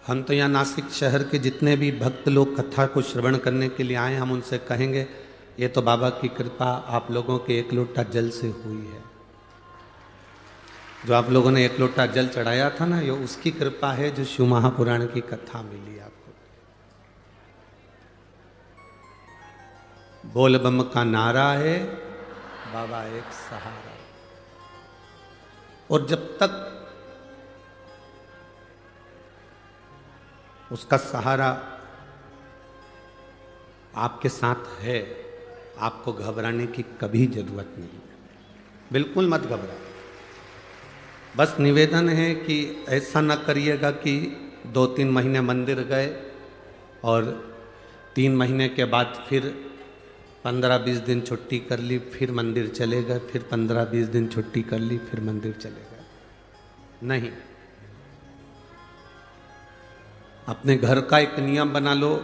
हम तो यहाँ नासिक शहर के जितने भी भक्त लोग कथा को श्रवण करने के लिए आए, हम उनसे कहेंगे ये तो बाबा की कृपा आप लोगों के एक लोटा जल से हुई है। जो आप लोगों ने एक लोटा जल चढ़ाया था ना, ये उसकी कृपा है जो शिव महापुराण की कथा मिली आपको। बोल बम का नारा है, बाबा एक सहारा। और जब तक उसका सहारा आपके साथ है, आपको घबराने की कभी जरूरत नहीं। बिल्कुल मत घबराओ। बस निवेदन है कि ऐसा न करिएगा कि 2-3 महीने मंदिर गए और 3 महीने के बाद फिर 15-20 दिन छुट्टी कर ली, फिर मंदिर चले गए, फिर 15-20 दिन छुट्टी कर ली, फिर मंदिर चले गए। नहीं, अपने घर का एक नियम बना लो।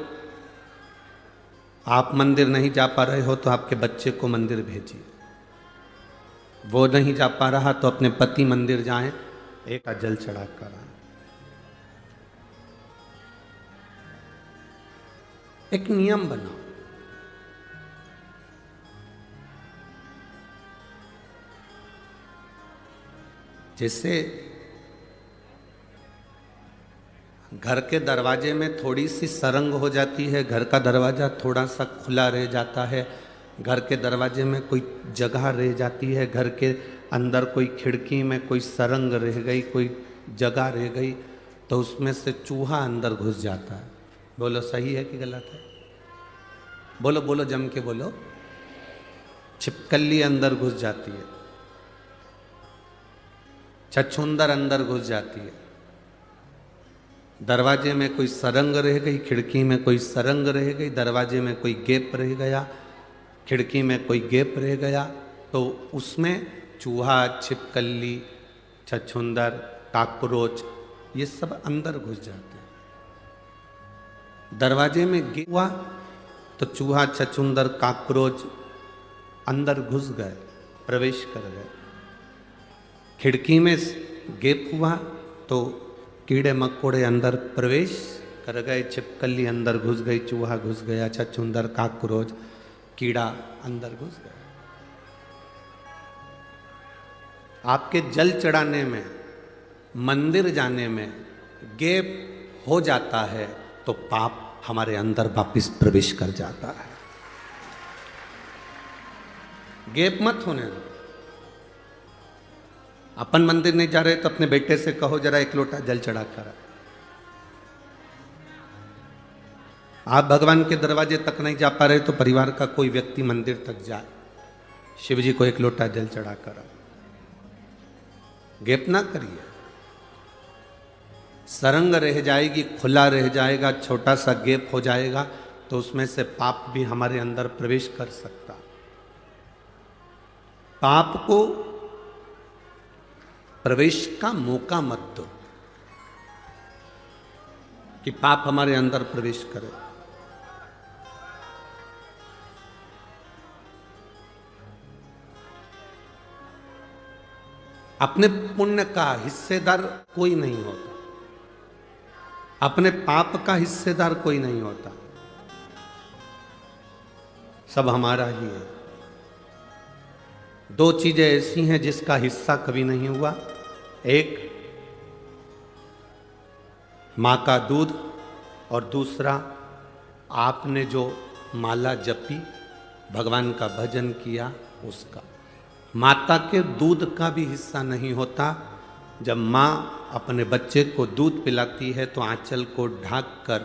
आप मंदिर नहीं जा पा रहे हो तो आपके बच्चे को मंदिर भेजिए। वो नहीं जा पा रहा तो अपने पति मंदिर जाएं, एक जल चढ़ा कर आए। एक नियम बनाओ। जैसे घर के दरवाजे में थोड़ी सी सरंग हो जाती है, घर का दरवाज़ा थोड़ा सा खुला रह जाता है, घर के दरवाजे में कोई जगह रह जाती है, घर के अंदर कोई खिड़की में कोई सरंग रह गई, कोई जगह रह गई, तो उसमें से चूहा अंदर घुस जाता है। बोलो सही है कि गलत है? बोलो बोलो, जम के बोलो। छिपकली अंदर घुस जाती है, छछूंदर अंदर घुस जाती है, दरवाजे में कोई सरंग रह गई, खिड़की में कोई सरंग रह गई, दरवाजे में कोई गैप रह गया, खिड़की में कोई गैप रह गया, तो उसमें चूहा, छिपकली, छछूंदर, काकरोच ये सब अंदर घुस जाते हैं। दरवाजे में गैप हुआ तो चूहा, छछूंदर, काकरोच अंदर घुस गए, प्रवेश कर गए। खिड़की में गैप हुआ तो कीड़े मकोड़े अंदर प्रवेश कर गए, छिपकली अंदर घुस गई, चूहा घुस गया, छछूंदर, काकरोच, कीड़ा अंदर घुस गया। आपके जल चढ़ाने में, मंदिर जाने में गैप हो जाता है तो पाप हमारे अंदर वापिस प्रवेश कर जाता है। गैप मत होने दो। अपन मंदिर नहीं जा रहे तो अपने बेटे से कहो जरा एक लोटा जल चढ़ा कर। आप भगवान के दरवाजे तक नहीं जा पा रहे तो परिवार का कोई व्यक्ति मंदिर तक जाए, शिव जी को एक लोटा जल चढ़ा कर। गैप ना करिए। सरंग रह जाएगी, खुला रह जाएगा, छोटा सा गैप हो जाएगा तो उसमें से पाप भी हमारे अंदर प्रवेश कर सकता। पाप को प्रवेश का मौका मत दो कि पाप हमारे अंदर प्रवेश करे। अपने पुण्य का हिस्सेदार कोई नहीं होता, अपने पाप का हिस्सेदार कोई नहीं होता, सब हमारा ही है। 2 चीजें ऐसी हैं जिसका हिस्सा कभी नहीं हुआ। एक मां का दूध और दूसरा आपने जो माला जपी, भगवान का भजन किया उसका। माता के दूध का भी हिस्सा नहीं होता। जब माँ अपने बच्चे को दूध पिलाती है तो आंचल को ढाक कर,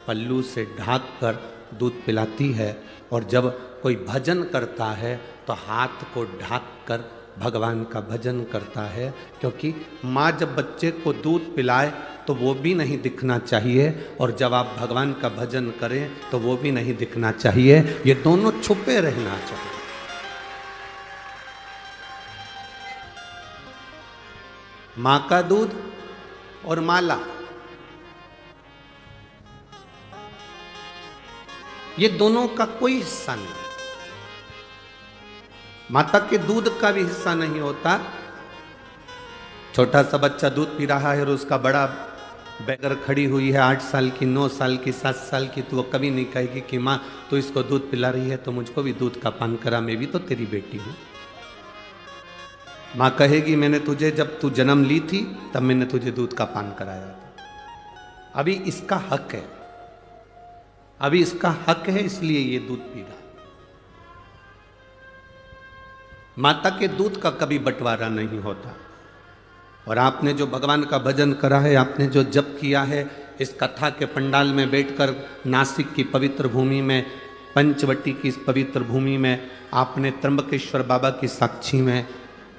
पल्लू से ढाक कर दूध पिलाती है, और जब कोई भजन करता है तो हाथ को ढाक कर भगवान का भजन करता है। क्योंकि माँ जब बच्चे को दूध पिलाए तो वो भी नहीं दिखना चाहिए, और जब आप भगवान का भजन करें तो वो भी नहीं दिखना चाहिए। ये दोनों छुपे रहना चाहिए। माँ का दूध और माला, ये दोनों का कोई हिस्सा नहीं। माता के दूध का भी हिस्सा नहीं होता। छोटा सा बच्चा दूध पी रहा है और उसका बड़ा बेगर खड़ी हुई है 8 साल की, 9 साल की, 7 साल की, तो वो कभी नहीं कहेगी कि माँ तो इसको दूध पिला रही है तो मुझको भी दूध का पान करा, मैं भी तो तेरी बेटी हूँ। माँ कहेगी मैंने तुझे जब तू जन्म ली थी तब मैंने तुझे दूध का पान कराया था, अभी इसका हक है, अभी इसका हक है, इसलिए ये दूध पी रहा। माता के दूध का कभी बंटवारा नहीं होता। और आपने जो भगवान का भजन करा है, आपने जो जप किया है, इस कथा के पंडाल में बैठकर नासिक की पवित्र भूमि में, पंचवटी की इस पवित्र भूमि में, आपने त्र्यंबकेश्वर बाबा की साक्षी में,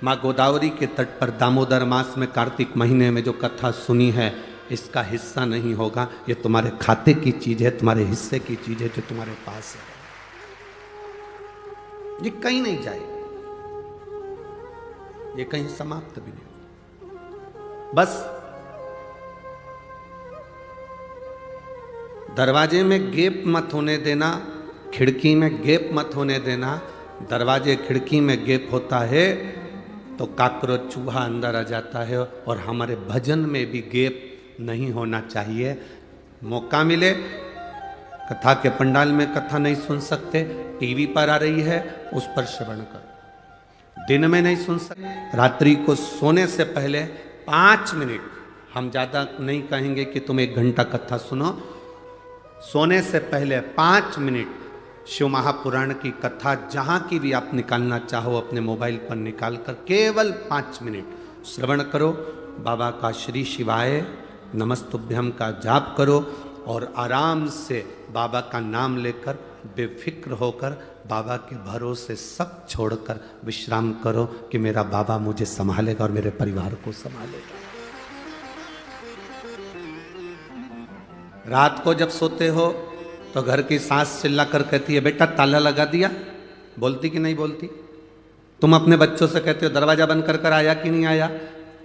माँ गोदावरी के तट पर दामोदर मास में कार्तिक महीने में जो कथा सुनी है, इसका हिस्सा नहीं होगा। ये तुम्हारे खाते की चीज है, तुम्हारे हिस्से की चीज है जो तुम्हारे पास है, ये कहीं नहीं जाएगी, ये कहीं समाप्त भी नहीं। बस दरवाजे में गैप मत होने देना, खिड़की में गैप मत होने देना। दरवाजे खिड़की में गैप होता है तो काकरोच चूहा अंदर आ जाता है। और हमारे भजन में भी गैप नहीं होना चाहिए। मौका मिले, कथा के पंडाल में कथा नहीं सुन सकते, टीवी पर आ रही है उस पर श्रवण करो। दिन में नहीं सुन सकते, रात्रि को सोने से पहले 5 मिनट, हम ज़्यादा नहीं कहेंगे कि तुम 1 घंटा कथा सुनो, सोने से पहले 5 मिनट शिव महापुराण की कथा जहाँ की भी आप निकालना चाहो अपने मोबाइल पर निकाल कर केवल 5 मिनट श्रवण करो। बाबा का श्री शिवाय नमस्तुभ्यम का जाप करो और आराम से बाबा का नाम लेकर बेफिक्र होकर बाबा के भरोसे सब छोड़कर विश्राम करो कि मेरा बाबा मुझे संभालेगा और मेरे परिवार को संभालेगा। रात को जब सोते हो तो घर की सास चिल्ला कर कहती है बेटा ताला लगा दिया, बोलती कि नहीं बोलती? तुम अपने बच्चों से कहते हो दरवाजा बंद कर आया कि नहीं आया,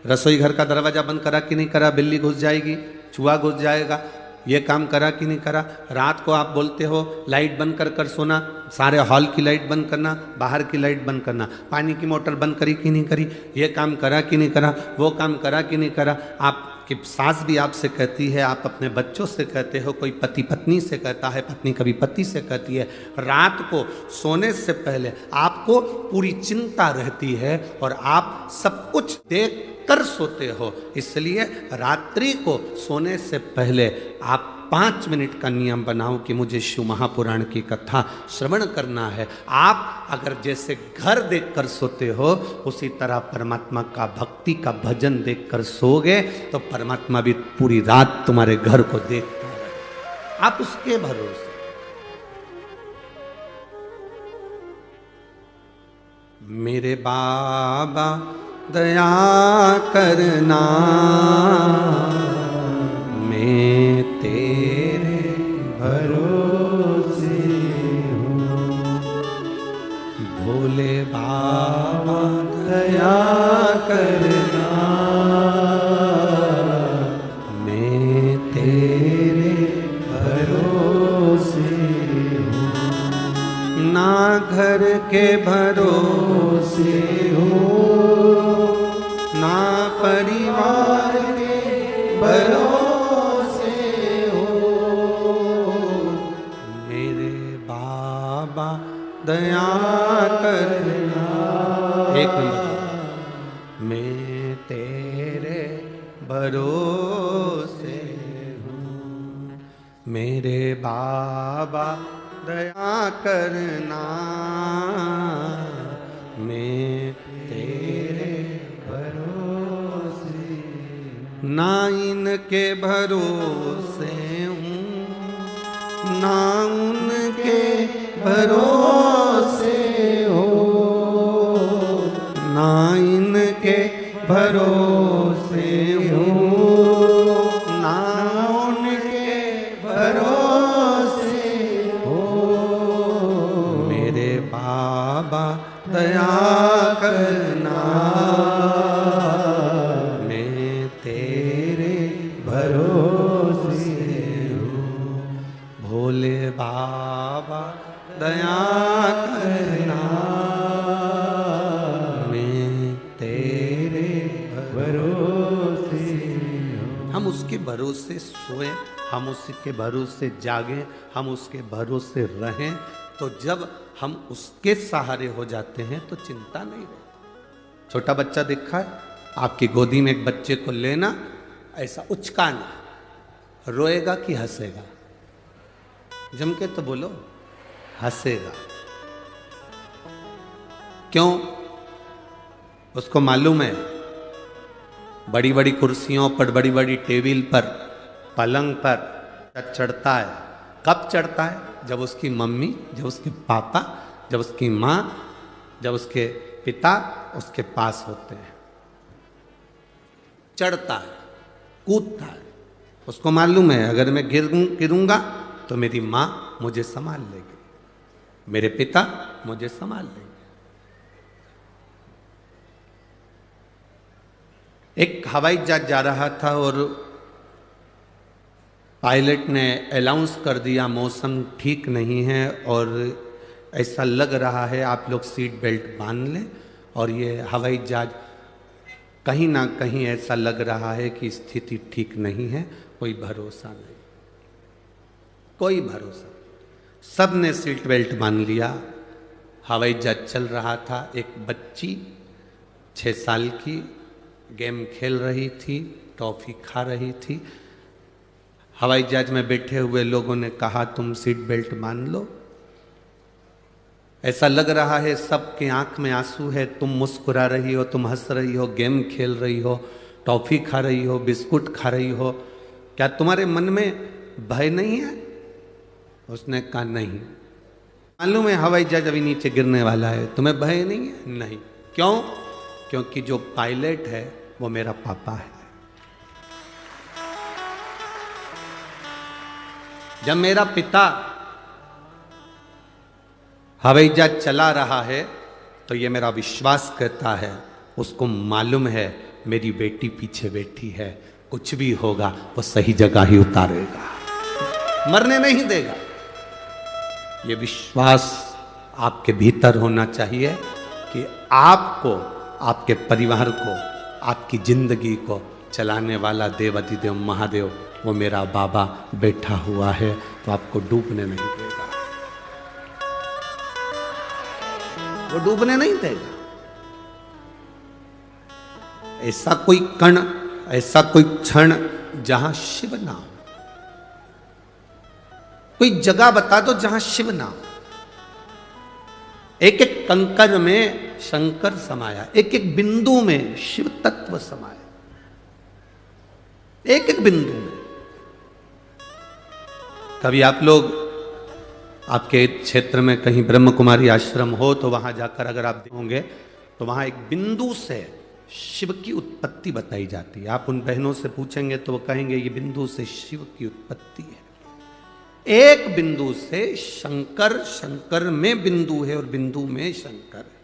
रसोई घर का दरवाजा बंद करा कि नहीं करा, बिल्ली घुस जाएगी, चूहा घुस जाएगा, ये काम करा कि नहीं करा। रात को आप बोलते हो लाइट बंद कर सोना, सारे हॉल की लाइट बंद करना, बाहर की लाइट बंद करना, पानी की मोटर बंद करी कि नहीं करी, ये काम करा कि नहीं करा, वो काम करा कि नहीं करा। आपकी सास भी आपसे कहती है, आप अपने बच्चों से कहते हो, कोई पति पत्नी से कहता है, पत्नी कभी पति से कहती है। रात को सोने से पहले आपको पूरी चिंता रहती है और आप सब कुछ देख कर सोते हो, इसलिए रात्रि को सोने से पहले आप 5 मिनट का नियम बनाओ कि मुझे शिव महापुराण की कथा श्रवण करना है। आप अगर जैसे घर देखकर सोते हो उसी तरह परमात्मा का भक्ति का भजन देखकर सोओगे तो परमात्मा भी पूरी रात तुम्हारे घर को देखता है। आप उसके भरोसे। मेरे बाबा दया करना, मैं तेरे भरोसे हूँ। भोले बाबा दया करना, मैं तेरे भरोसे हूँ। ना घर के भरोसे हूँ, ना परिवार के भरोसे हो। मेरे बाबा दया करना, एक नंबर, मैं तेरे भरोसे हूँ। मेरे बाबा दया करना, मैं तेरे भरोसे। ना इनके भरोसे हूँ, ना उनके भरोसे हो, ना इनके भरोसे हूँ, ना उनके भरोसे हो। मेरे बाबा दया करना, मैं तेरे भरोसे हूँ। भोले बाबा दया करना, मैं तेरे भरोसे हूँ। हम उसको उसके भरोसे सोएं, हम उसके भरोसे जागें, हम उसके भरोसे रहें, तो जब हम उसके सहारे हो जाते हैं तो चिंता नहीं रहती। छोटा बच्चा देखा है, आपकी गोदी में एक बच्चे को लेना, ऐसा उचकाना, रोएगा कि हंसेगा? जम के तो बोलो, हंसेगा। क्यों? उसको मालूम है बड़ी बड़ी कुर्सियों पर, बड़ी बड़ी टेबल पर, पलंग पर चढ़ता है। कब चढ़ता है? जब उसकी मम्मी, जब उसके पापा, जब उसकी माँ, जब उसके पिता उसके पास होते हैं, चढ़ता है, कूदता है। उसको मालूम है अगर मैं गिरूंगा तो मेरी माँ मुझे संभाल लेगी, मेरे पिता मुझे संभाल लेंगे। एक हवाई जहाज जा रहा था और पायलट ने अनाउंस कर दिया मौसम ठीक नहीं है और ऐसा लग रहा है आप लोग सीट बेल्ट बांध लें, और ये हवाई जहाज कहीं ना कहीं ऐसा लग रहा है कि स्थिति ठीक नहीं है, कोई भरोसा नहीं, कोई भरोसा। सब ने सीट बेल्ट बांध लिया, हवाई जहाज चल रहा था। एक बच्ची 6 साल की गेम खेल रही थी, टॉफी खा रही थी। हवाई जहाज में बैठे हुए लोगों ने कहा तुम सीट बेल्ट बांध लो, ऐसा लग रहा है सबके आंख में आंसू है, तुम मुस्कुरा रही हो, तुम हंस रही हो, गेम खेल रही हो, टॉफी खा रही हो, बिस्कुट खा रही हो, क्या तुम्हारे मन में भय नहीं है? उसने कहा नहीं। मालूम है हवाई जहाज अभी नीचे गिरने वाला है, तुम्हें भय नहीं है? नहीं। क्यों? क्योंकि जो पायलट है वो मेरा पापा है। जब मेरा पिता हवाई जहाज चला रहा है तो ये मेरा विश्वास कहता है, उसको मालूम है मेरी बेटी पीछे बैठी है, कुछ भी होगा वो सही जगह ही उतारेगा, मरने नहीं देगा। ये विश्वास आपके भीतर होना चाहिए कि आपको, आपके परिवार को, आपकी जिंदगी को चलाने वाला देवाधिदेव महादेव वो मेरा बाबा बैठा हुआ है, तो आपको डूबने नहीं देगा, वो डूबने नहीं देगा। ऐसा कोई कण, ऐसा कोई क्षण जहां शिव ना हो, कोई जगह बता दो जहां शिव ना हो। एक एक कंकर में शंकर समाया, एक एक बिंदु में शिव तत्व समाया, एक एक बिंदु में। कभी आप लोग, आपके क्षेत्र में कहीं ब्रह्म कुमारी आश्रम हो तो वहां जाकर अगर आप देखोगे तो वहां एक बिंदु से शिव की उत्पत्ति बताई जाती है। आप उन बहनों से पूछेंगे तो वो कहेंगे ये बिंदु से शिव की उत्पत्ति है। एक बिंदु से शंकर, शंकर में बिंदु है और बिंदु में शंकर है,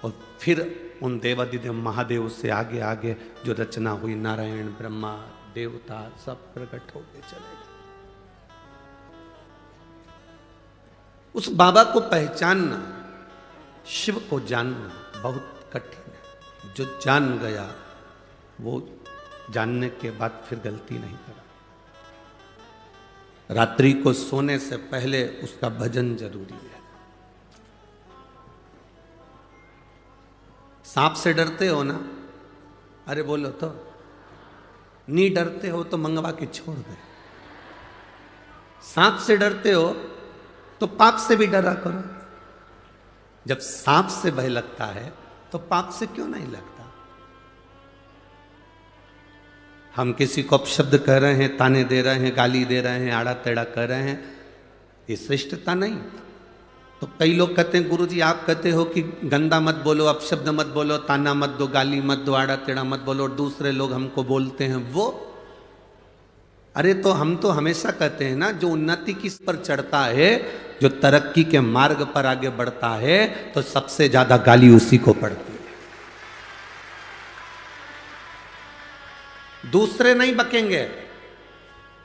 और फिर उन देवाधिदेव महादेव से आगे आगे जो रचना हुई, नारायण, ब्रह्मा, देवता सब प्रकट होके चले गए। उस बाबा को पहचानना, शिव को जानना बहुत कठिन है। जो जान गया वो जानने के बाद फिर गलती नहीं करा। रात्रि को सोने से पहले उसका भजन जरूरी है। सांप से डरते हो ना? अरे बोलो तो, नहीं डरते हो तो मंगवा के छोड़ दे। सांप से डरते हो तो पाप से भी डरा करो। जब सांप से भय लगता है तो पाप से क्यों नहीं लगता? हम किसी को अपशब्द कह रहे हैं, ताने दे रहे हैं, गाली दे रहे हैं, आड़ा टेढ़ा कर रहे हैं, ये श्रेष्ठता नहीं। तो कई लोग कहते हैं गुरुजी आप कहते हो कि गंदा मत बोलो, अपशब्द मत बोलो, ताना मत दो, गाली मत दो, आड़ा टेढ़ा मत बोलो, और दूसरे लोग हमको बोलते हैं वो। अरे तो हम तो हमेशा कहते हैं ना, जो उन्नति की पर चढ़ता है, जो तरक्की के मार्ग पर आगे बढ़ता है, तो सबसे ज्यादा गाली उसी को पड़ती है। दूसरे नहीं बकेंगे।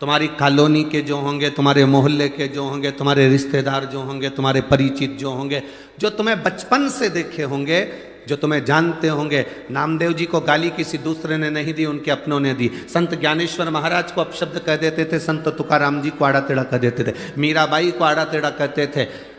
तुम्हारी कॉलोनी के जो होंगे, तुम्हारे मोहल्ले के जो होंगे, तुम्हारे रिश्तेदार जो होंगे, तुम्हारे परिचित जो होंगे, जो तुम्हें बचपन से देखे होंगे, जो तुम्हें जानते होंगे। नामदेव जी को गाली किसी दूसरे ने नहीं दी, उनके अपनों ने दी। संत ज्ञानेश्वर महाराज को अपशब्द कह देते थे, संत तुकाराम जी को आड़ा टेढ़ा कह देते थे, मीराबाई को आड़ा टेढ़ा कहते थे,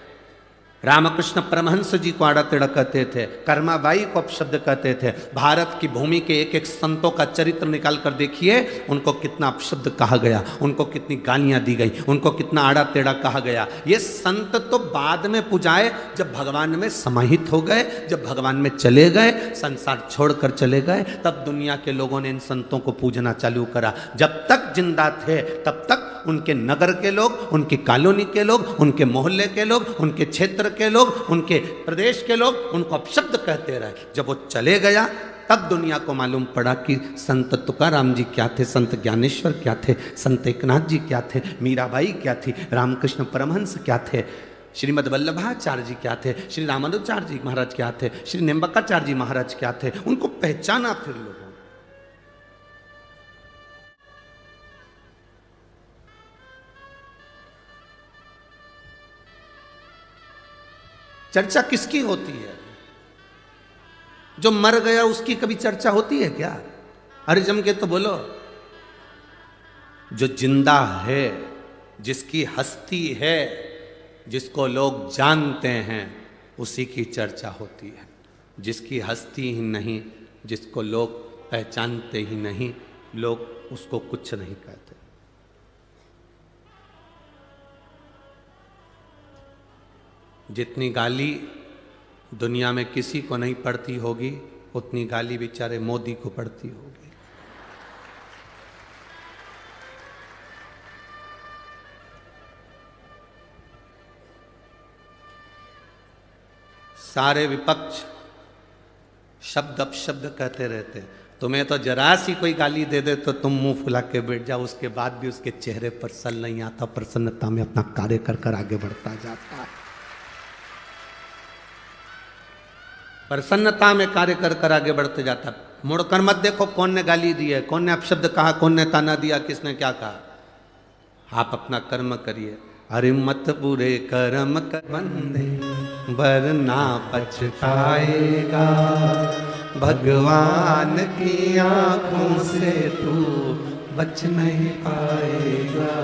रामकृष्ण परमहंस जी को आड़ा टेढ़ा कहते थे, कर्माबाई को अपशब्द कहते थे। भारत की भूमि के एक एक संतों का चरित्र निकाल कर देखिए, उनको कितना अपशब्द कहा गया, उनको कितनी गालियां दी गई, उनको कितना आड़ा टेढ़ा कहा गया। ये संत तो बाद में पुजाए, जब भगवान में समाहित हो गए, जब भगवान में चले गए, संसार छोड़कर चले गए, तब दुनिया के लोगों ने इन संतों को पूजना चालू करा। जब तक जिंदा थे तब तक उनके नगर के लोग, उनकी कॉलोनी के लोग, उनके मोहल्ले के लोग, उनके क्षेत्र के लोग, उनके प्रदेश के लोग उनको अपशब्द कहते रहे। जब वो चले गया तब दुनिया को मालूम पड़ा कि संत तुकाराम जी क्या थे, संत ज्ञानेश्वर क्या थे, संत एकनाथ जी क्या थे, मीराबाई क्या थी, रामकृष्ण परमहंस क्या थे, श्रीमद वल्लभाचार्य जी क्या थे, श्री रामानुजाचार्य जी महाराज क्या थे, श्री निम्बकाचार्य जी महाराज क्या थे। उनको पहचाना फिर लोगों। चर्चा किसकी होती है? जो मर गया उसकी कभी चर्चा होती है क्या? अरे जम के तो बोलो। जो जिंदा है, जिसकी हस्ती है, जिसको लोग जानते हैं, उसी की चर्चा होती है। जिसकी हस्ती ही नहीं, जिसको लोग पहचानते ही नहीं, लोग उसको कुछ नहीं कहते। जितनी गाली दुनिया में किसी को नहीं पड़ती होगी, उतनी गाली बेचारे मोदी को पड़ती होगी। सारे विपक्ष शब्द अपशब्द कहते रहते। तुम्हें तो जरा सी कोई गाली दे दे तो तुम मुंह फुला के बैठ जाओ, उसके बाद भी उसके चेहरे पर सल नहीं आता, प्रसन्नता में अपना कार्य कर कर आगे बढ़ता जाता है। प्रसन्नता में कार्य कर कर आगे बढ़ते जाता। मुड़कर मत देखो कौन ने गाली दी है, कौन ने अपशब्द कहा, कौन ने ताना दिया, किसने क्या कहा। आप अपना कर्म करिए। अरे मत बुरे कर्म कर बंदे, वरना पछताएगा, भगवान की आंखों से तू बच नहीं पाएगा,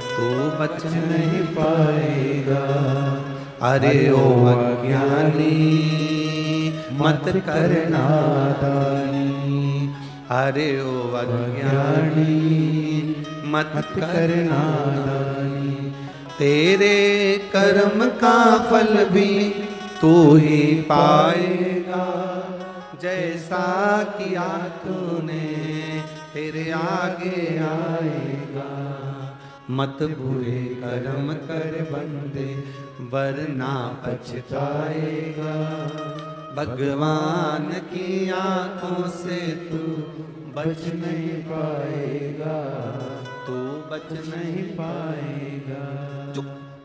तू बच नहीं पाएगा। अरे ओ अज्ञानी मत करना दानी, अरे ओ अज्ञानी मत करना दानी। तेरे कर्म का फल भी तू ही पाएगा, जैसा किया तूने तेरे आगे आएगा। मत बुरे कर्म कर बंदे, वरना पछताएगा, भगवान की आंखों से तू बच नहीं पाएगा, तू बच नहीं पाएगा। जो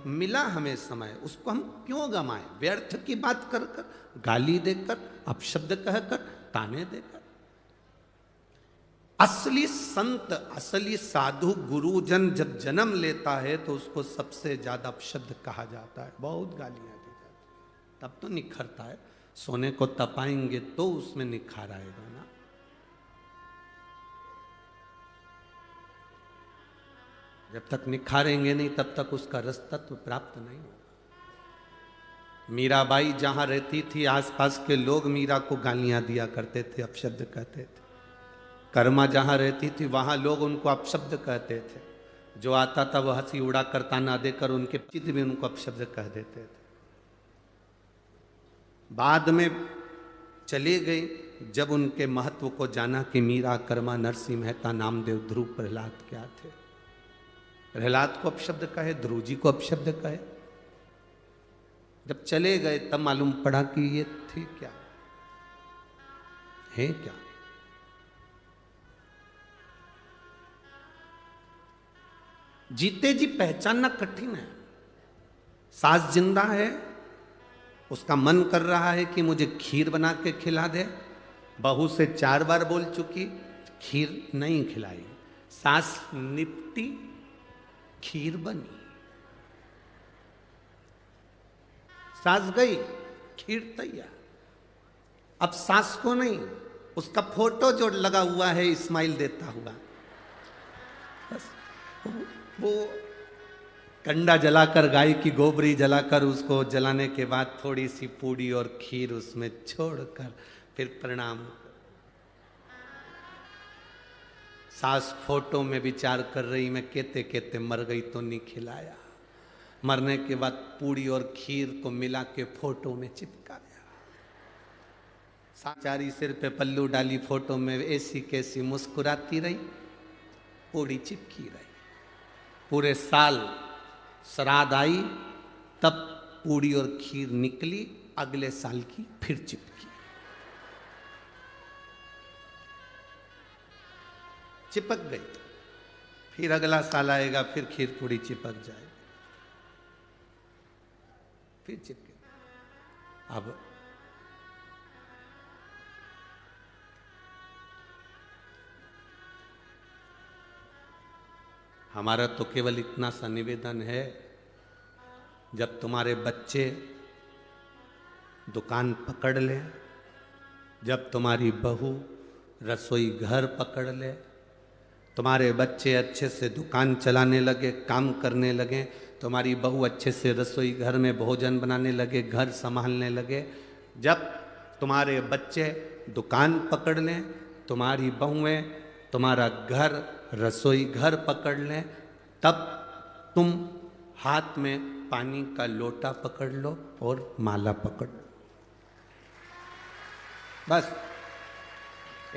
मिला हमें समय, उसको हम क्यों गंवाएं? व्यर्थ की बात कर कर, गाली देकर, अपशब्द कहकर, ताने देकर। असली संत, असली साधु गुरुजन जब जन्म लेता है तो उसको सबसे ज्यादा अपशब्द कहा जाता है, बहुत गालियां दी जाती, तब तो निखरता है। सोने को तपाएंगे तो उसमें निखार आएगा ना। जब तक निखारेंगे नहीं तब तक उसका रस तत्व प्राप्त नहीं होगा। मीराबाई जहां रहती थी, आसपास के लोग मीरा को गालियां दिया करते थे, अपशब्द कहते थे। कर्मा जहां रहती थी वहां लोग उनको अपशब्द कहते थे। जो आता था वह हंसी उड़ा कर ताना देकर उनके चित भी उनको अपशब्द कह देते थे। बाद में चले गए जब उनके महत्व को जाना कि मीरा, कर्मा, नरसिंह मेहता, नामदेव, ध्रुव, प्रहलाद क्या थे। प्रहलाद को अपशब्द कहे, ध्रुव जी को अपशब्द कहे। जब चले गए तब मालूम पड़ा कि ये थे क्या, है क्या। जीते जी पहचानना कठिन है। सास जिंदा है, उसका मन कर रहा है कि मुझे खीर बना के खिला दे। बहू से 4 बार बोल चुकी, खीर नहीं खिलाई। सास निपटी, खीर बनी। सास गई, खीर तैयार। अब सास को नहीं, उसका फोटो जो लगा हुआ है स्माइल देता हुआ, बस वो कंडा जलाकर, गाय की गोबरी जलाकर, उसको जलाने के बाद थोड़ी सी पूड़ी और खीर उसमें छोड़कर फिर प्रणाम। सास फोटो में विचार कर रही, मैं कहते कहते मर गई तो नहीं खिलाया। मरने के बाद पूड़ी और खीर को मिला के फोटो में चिपकाया। साचारी सिर पे पल्लू डाली, फोटो में ऐसी कैसी मुस्कुराती रही, पूड़ी चिपकी रही। पूरे साल श्राद्ध आई, तब पूड़ी और खीर निकली, अगले साल की फिर चिपकी। चिपक गई, फिर अगला साल आएगा, फिर खीर पूड़ी चिपक जाएगी, फिर चिपके। अब हमारा तो केवल इतना सा निवेदन है, जब तुम्हारे बच्चे दुकान पकड़ ले, जब तुम्हारी बहू रसोई घर पकड़ ले, तुम्हारे बच्चे अच्छे से दुकान चलाने लगे, काम करने लगे, तुम्हारी बहू अच्छे से रसोई घर में भोजन बनाने लगे, घर संभालने लगे, जब तुम्हारे बच्चे दुकान पकड़ लें, तुम्हारी बहुएं तुम्हारा घर रसोई घर पकड़ लें, तब तुम हाथ में पानी का लोटा पकड़ लो और माला पकड़ लो। बस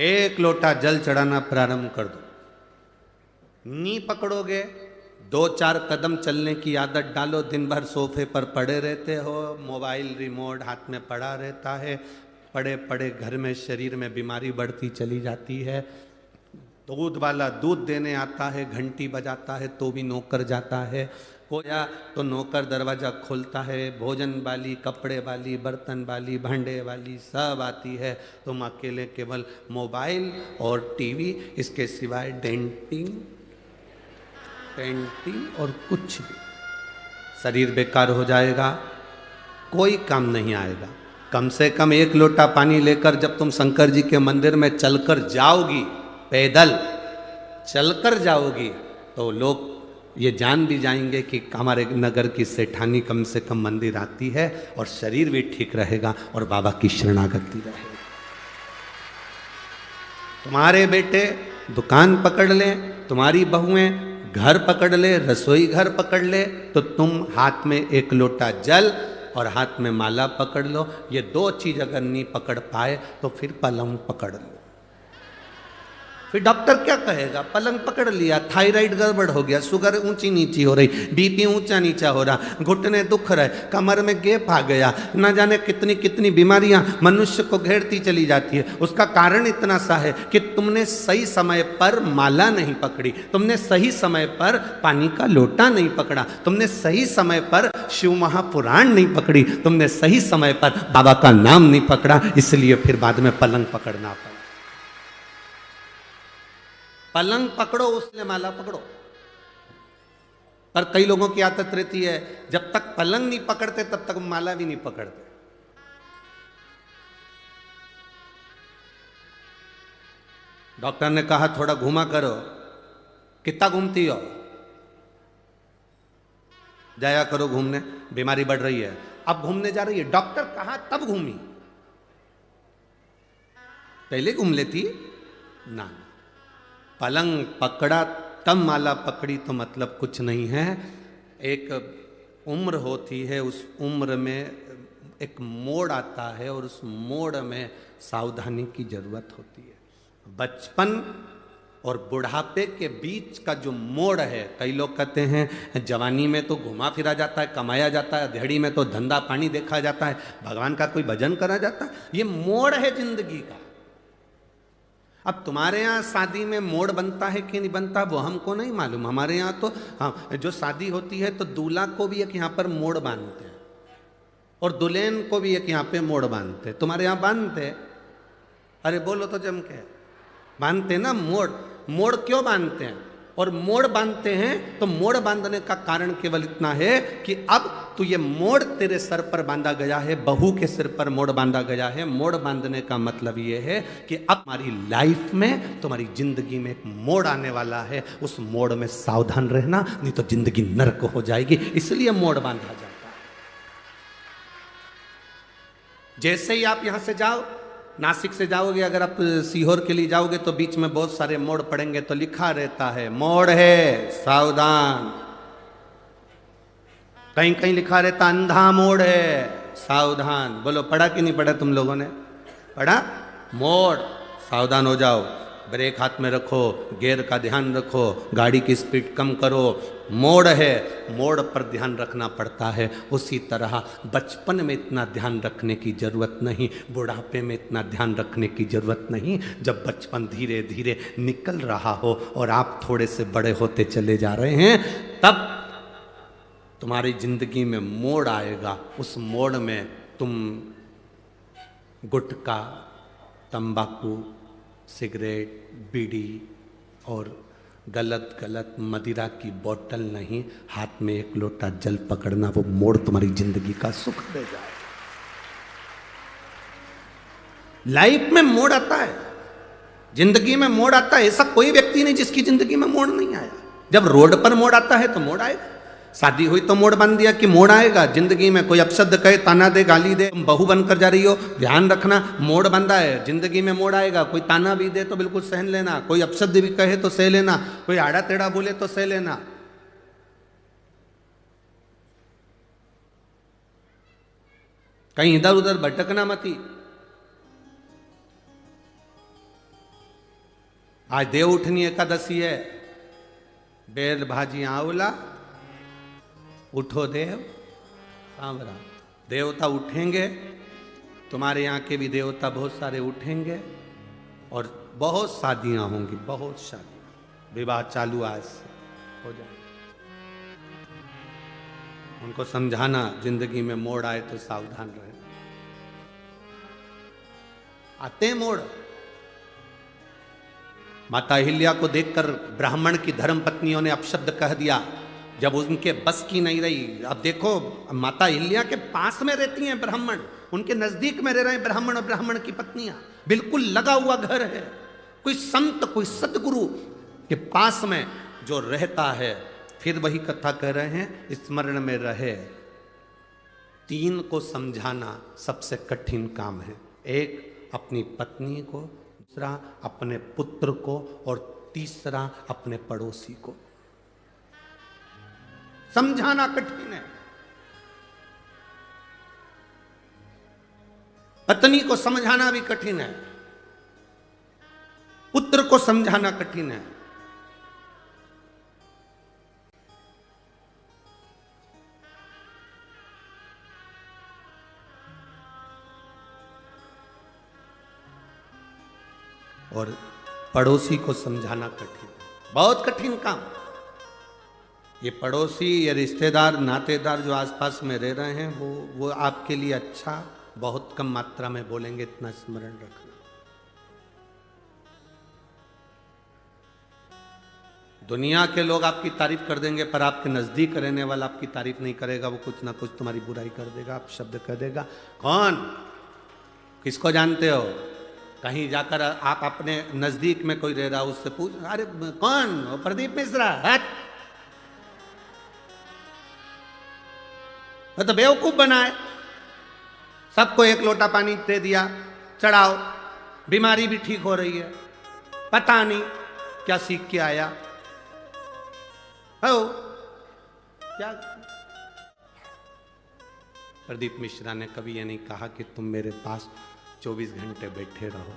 एक लोटा जल चढ़ाना प्रारंभ कर दो। नी पकड़ोगे, 2-4 कदम चलने की आदत डालो। दिन भर सोफे पर पड़े रहते हो, मोबाइल रिमोट हाथ में पड़ा रहता है, पड़े पड़े घर में शरीर में बीमारी बढ़ती चली जाती है। दूध वाला दूध देने आता है, घंटी बजाता है तो भी नौकर जाता है, कोया तो नौकर दरवाज़ा खोलता है, भोजन वाली, कपड़े वाली, बर्तन वाली, भांडे वाली सब आती है, तुम अकेले केवल मोबाइल और टीवी, इसके सिवाय डेंटिंग पेंटिंग और कुछ भी। शरीर बेकार हो जाएगा, कोई काम नहीं आएगा। कम से कम 1 लोटा पानी लेकर जब तुम शंकर जी के मंदिर में चलकर जाओगी, पैदल चलकर जाओगी, तो लोग ये जान भी जाएंगे कि हमारे नगर की सेठानी कम से कम मंदिर आती है, और शरीर भी ठीक रहेगा और बाबा की शरणागति रहेगी। तुम्हारे बेटे दुकान पकड़ ले, तुम्हारी बहुएं घर पकड़ ले, रसोई घर पकड़ ले, तो तुम हाथ में 1 लोटा जल और हाथ में माला पकड़ लो। ये 2 चीज अगर नहीं पकड़ पाए तो फिर पलंग पकड़ लो। फिर डॉक्टर क्या कहेगा? पलंग पकड़ लिया, थायराइड गड़बड़ हो गया, शुगर ऊंची नीची हो रही, बीपी ऊंचा नीचा हो रहा, घुटने दुख रहे, कमर में गैप आ गया, न जाने कितनी कितनी बीमारियां मनुष्य को घेरती चली जाती है। उसका कारण इतना सा है कि तुमने सही समय पर माला नहीं पकड़ी, तुमने सही समय पर पानी का लोटा नहीं पकड़ा, तुमने सही समय पर शिव महापुराण नहीं पकड़ी, तुमने सही समय पर बाबा का नाम नहीं पकड़ा, इसलिए फिर बाद में पलंग पकड़ना पड़ा। पलंग पकड़ो उसने माला पकड़ो। पर कई लोगों की आदत रहती है, जब तक पलंग नहीं पकड़ते तब तक माला भी नहीं पकड़ते। डॉक्टर ने कहा थोड़ा घूमा करो, कितना घूमती हो? जाया करो घूमने, बीमारी बढ़ रही है। अब घूमने जा रही है, डॉक्टर कहा तब घूमी, पहले घूम लेती ना। पलंग पकड़ा तब माला पकड़ी तो मतलब कुछ नहीं है। एक उम्र होती है, उस उम्र में एक मोड़ आता है और उस मोड़ में सावधानी की जरूरत होती है। बचपन और बुढ़ापे के बीच का जो मोड़ है, कई लोग कहते हैं जवानी में तो घुमा फिरा जाता है, कमाया जाता है, देहड़ी में तो धंधा पानी देखा जाता है, भगवान का कोई भजन करा जाता है। ये मोड़ है जिंदगी का। अब तुम्हारे यहाँ शादी में मोड़ बनता है कि नहीं बनता वो हमको नहीं मालूम। हमारे यहाँ तो हाँ, जो शादी होती है तो दूल्हा को भी एक यहाँ पर मोड़ बांधते हैं और दुल्हन को भी एक यहाँ पे मोड़ बांधते हैं। तुम्हारे यहाँ बांधते? अरे बोलो तो जम के। बांधते ना मोड़। मोड़ क्यों बांधते हैं? और मोड़ बांधते हैं तो मोड़ बांधने का कारण केवल इतना है कि अब तो ये मोड़ तेरे सर पर बांधा गया है, बहू के सिर पर मोड़ बांधा गया है। मोड़ बांधने का मतलब ये है कि अब तुम्हारी लाइफ में, तुम्हारी जिंदगी में एक मोड़ आने वाला है, उस मोड़ में सावधान रहना, नहीं तो जिंदगी नर्क हो जाएगी। इसलिए मोड़ बांधा जाता है। जैसे ही आप यहां से जाओ, नासिक से जाओगे, अगर आप सीहोर के लिए जाओगे तो बीच में बहुत सारे मोड़ पड़ेंगे, तो लिखा रहता है मोड़ है सावधान। कहीं कहीं लिखा रहता अंधा मोड़ है सावधान। बोलो पढ़ा कि नहीं पढ़ा तुम लोगों ने? पढ़ा? मोड़ सावधान हो जाओ, ब्रेक हाथ में रखो, गियर का ध्यान रखो, गाड़ी की स्पीड कम करो। मोड़ है, मोड़ पर ध्यान रखना पड़ता है। उसी तरह बचपन में इतना ध्यान रखने की जरूरत नहीं, बुढ़ापे में इतना ध्यान रखने की जरूरत नहीं। जब बचपन धीरे धीरे निकल रहा हो और आप थोड़े से बड़े होते चले जा रहे हैं, तब तुम्हारी जिंदगी में मोड़ आएगा। उस मोड़ में तुम गुटखा, तंबाकू, सिगरेट, बीड़ी और गलत गलत मदिरा की बोतल नहीं, हाथ में एक लोटा जल पकड़ना, वो मोड़ तुम्हारी जिंदगी का सुख दे जाए। लाइफ में मोड़ आता है, जिंदगी में मोड़ आता है। ऐसा कोई व्यक्ति नहीं जिसकी जिंदगी में मोड़ नहीं आया। जब रोड पर मोड़ आता है तो मोड़ आएगा। शादी हुई तो मोड़ बांध दिया कि मोड़ आएगा। जिंदगी में कोई अपशब्द कहे, ताना दे, गाली दे, तुम बहू बनकर जा रही हो, ध्यान रखना, मोड़ बंधा है, जिंदगी में मोड़ आएगा। कोई ताना भी दे तो बिल्कुल सहन लेना, कोई अपशब्द भी कहे तो सह लेना, कोई आड़ा टेढ़ा बोले तो सह लेना। कहीं इधर उधर भटकना मती। आज देव उठनी एकादशी है, बेल भाजी आंवला, उठो देव सांवरा। देवता उठेंगे, तुम्हारे यहाँ के भी देवता बहुत सारे उठेंगे और बहुत शादियां होंगी, बहुत शादियां, विवाह चालू आज से हो जाए। उनको समझाना जिंदगी में मोड़ आए तो सावधान रहना। आते मोड़। माता अहिल्या को देखकर ब्राह्मण की धर्म पत्नियों ने अपशब्द कह दिया, जब उनके बस की नहीं रही। अब देखो, माता अहिल्या के पास में रहती हैं ब्राह्मण, उनके नजदीक में रह रहे हैं ब्राह्मण और ब्राह्मण की पत्नियां, बिल्कुल लगा हुआ घर है। कोई संत, कोई सतगुरु के पास में जो रहता है, फिर वही कथा कह रहे हैं, स्मरण में रहे। तीन को समझाना सबसे कठिन काम है। एक अपनी पत्नी को, दूसरा अपने पुत्र को और तीसरा अपने पड़ोसी को। समझाना कठिन है। पत्नी को समझाना भी कठिन है, पुत्र को समझाना कठिन है। और पड़ोसी को समझाना कठिन, बहुत कठिन काम। ये पड़ोसी या रिश्तेदार, नातेदार जो आसपास में रह रहे हैं, वो आपके लिए अच्छा बहुत कम मात्रा में बोलेंगे, इतना स्मरण रखना। दुनिया के लोग आपकी तारीफ कर देंगे, पर आपके नजदीक रहने वाला आपकी तारीफ नहीं करेगा। वो कुछ ना कुछ तुम्हारी बुराई कर देगा, आप शब्द कह देगा। कौन? किसको जानते हो? कहीं जाकर आप अपने नजदीक में कोई रह रहा, उससे पूछ, अरे कौन? वो प्रदीप मिश्रा। हट, तो बेवकूफ बनाए। सबको एक लोटा पानी दे दिया, चढ़ाओ, बीमारी भी ठीक हो रही है, पता नहीं क्या सीख के आया हो क्या। प्रदीप मिश्रा ने कभी ये नहीं कहा कि तुम मेरे पास 24 घंटे बैठे रहो।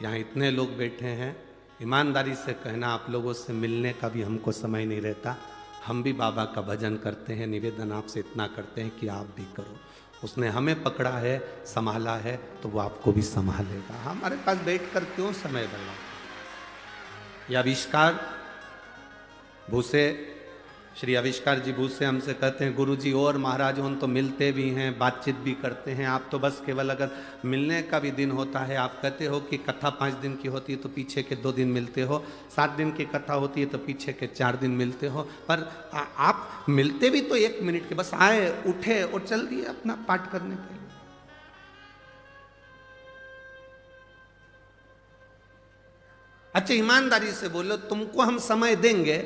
यहाँ इतने लोग बैठे हैं, ईमानदारी से कहना, आप लोगों से मिलने का भी हमको समय नहीं रहता। हम भी बाबा का भजन करते हैं, निवेदन आपसे इतना करते हैं कि आप भी करो। उसने हमें पकड़ा है, संभाला है, तो वो आपको भी संभालेगा। हमारे पास बैठकर क्यों समय बर्बाद? यह आविष्कार भूसे श्री आविष्कार जी भूत से हमसे कहते हैं, गुरु जी और महाराज हम तो मिलते भी हैं, बातचीत भी करते हैं, आप तो बस केवल अगर मिलने का भी दिन होता है, आप कहते हो कि कथा 5 दिन की होती है तो पीछे के 2 दिन मिलते हो, 7 दिन की कथा होती है तो पीछे के 4 दिन मिलते हो, पर आप मिलते भी तो 1 मिनट के, बस आए उठे और चल दिए अपना पाठ करने के लिए। अच्छा ईमानदारी से बोलो, तुमको हम समय देंगे,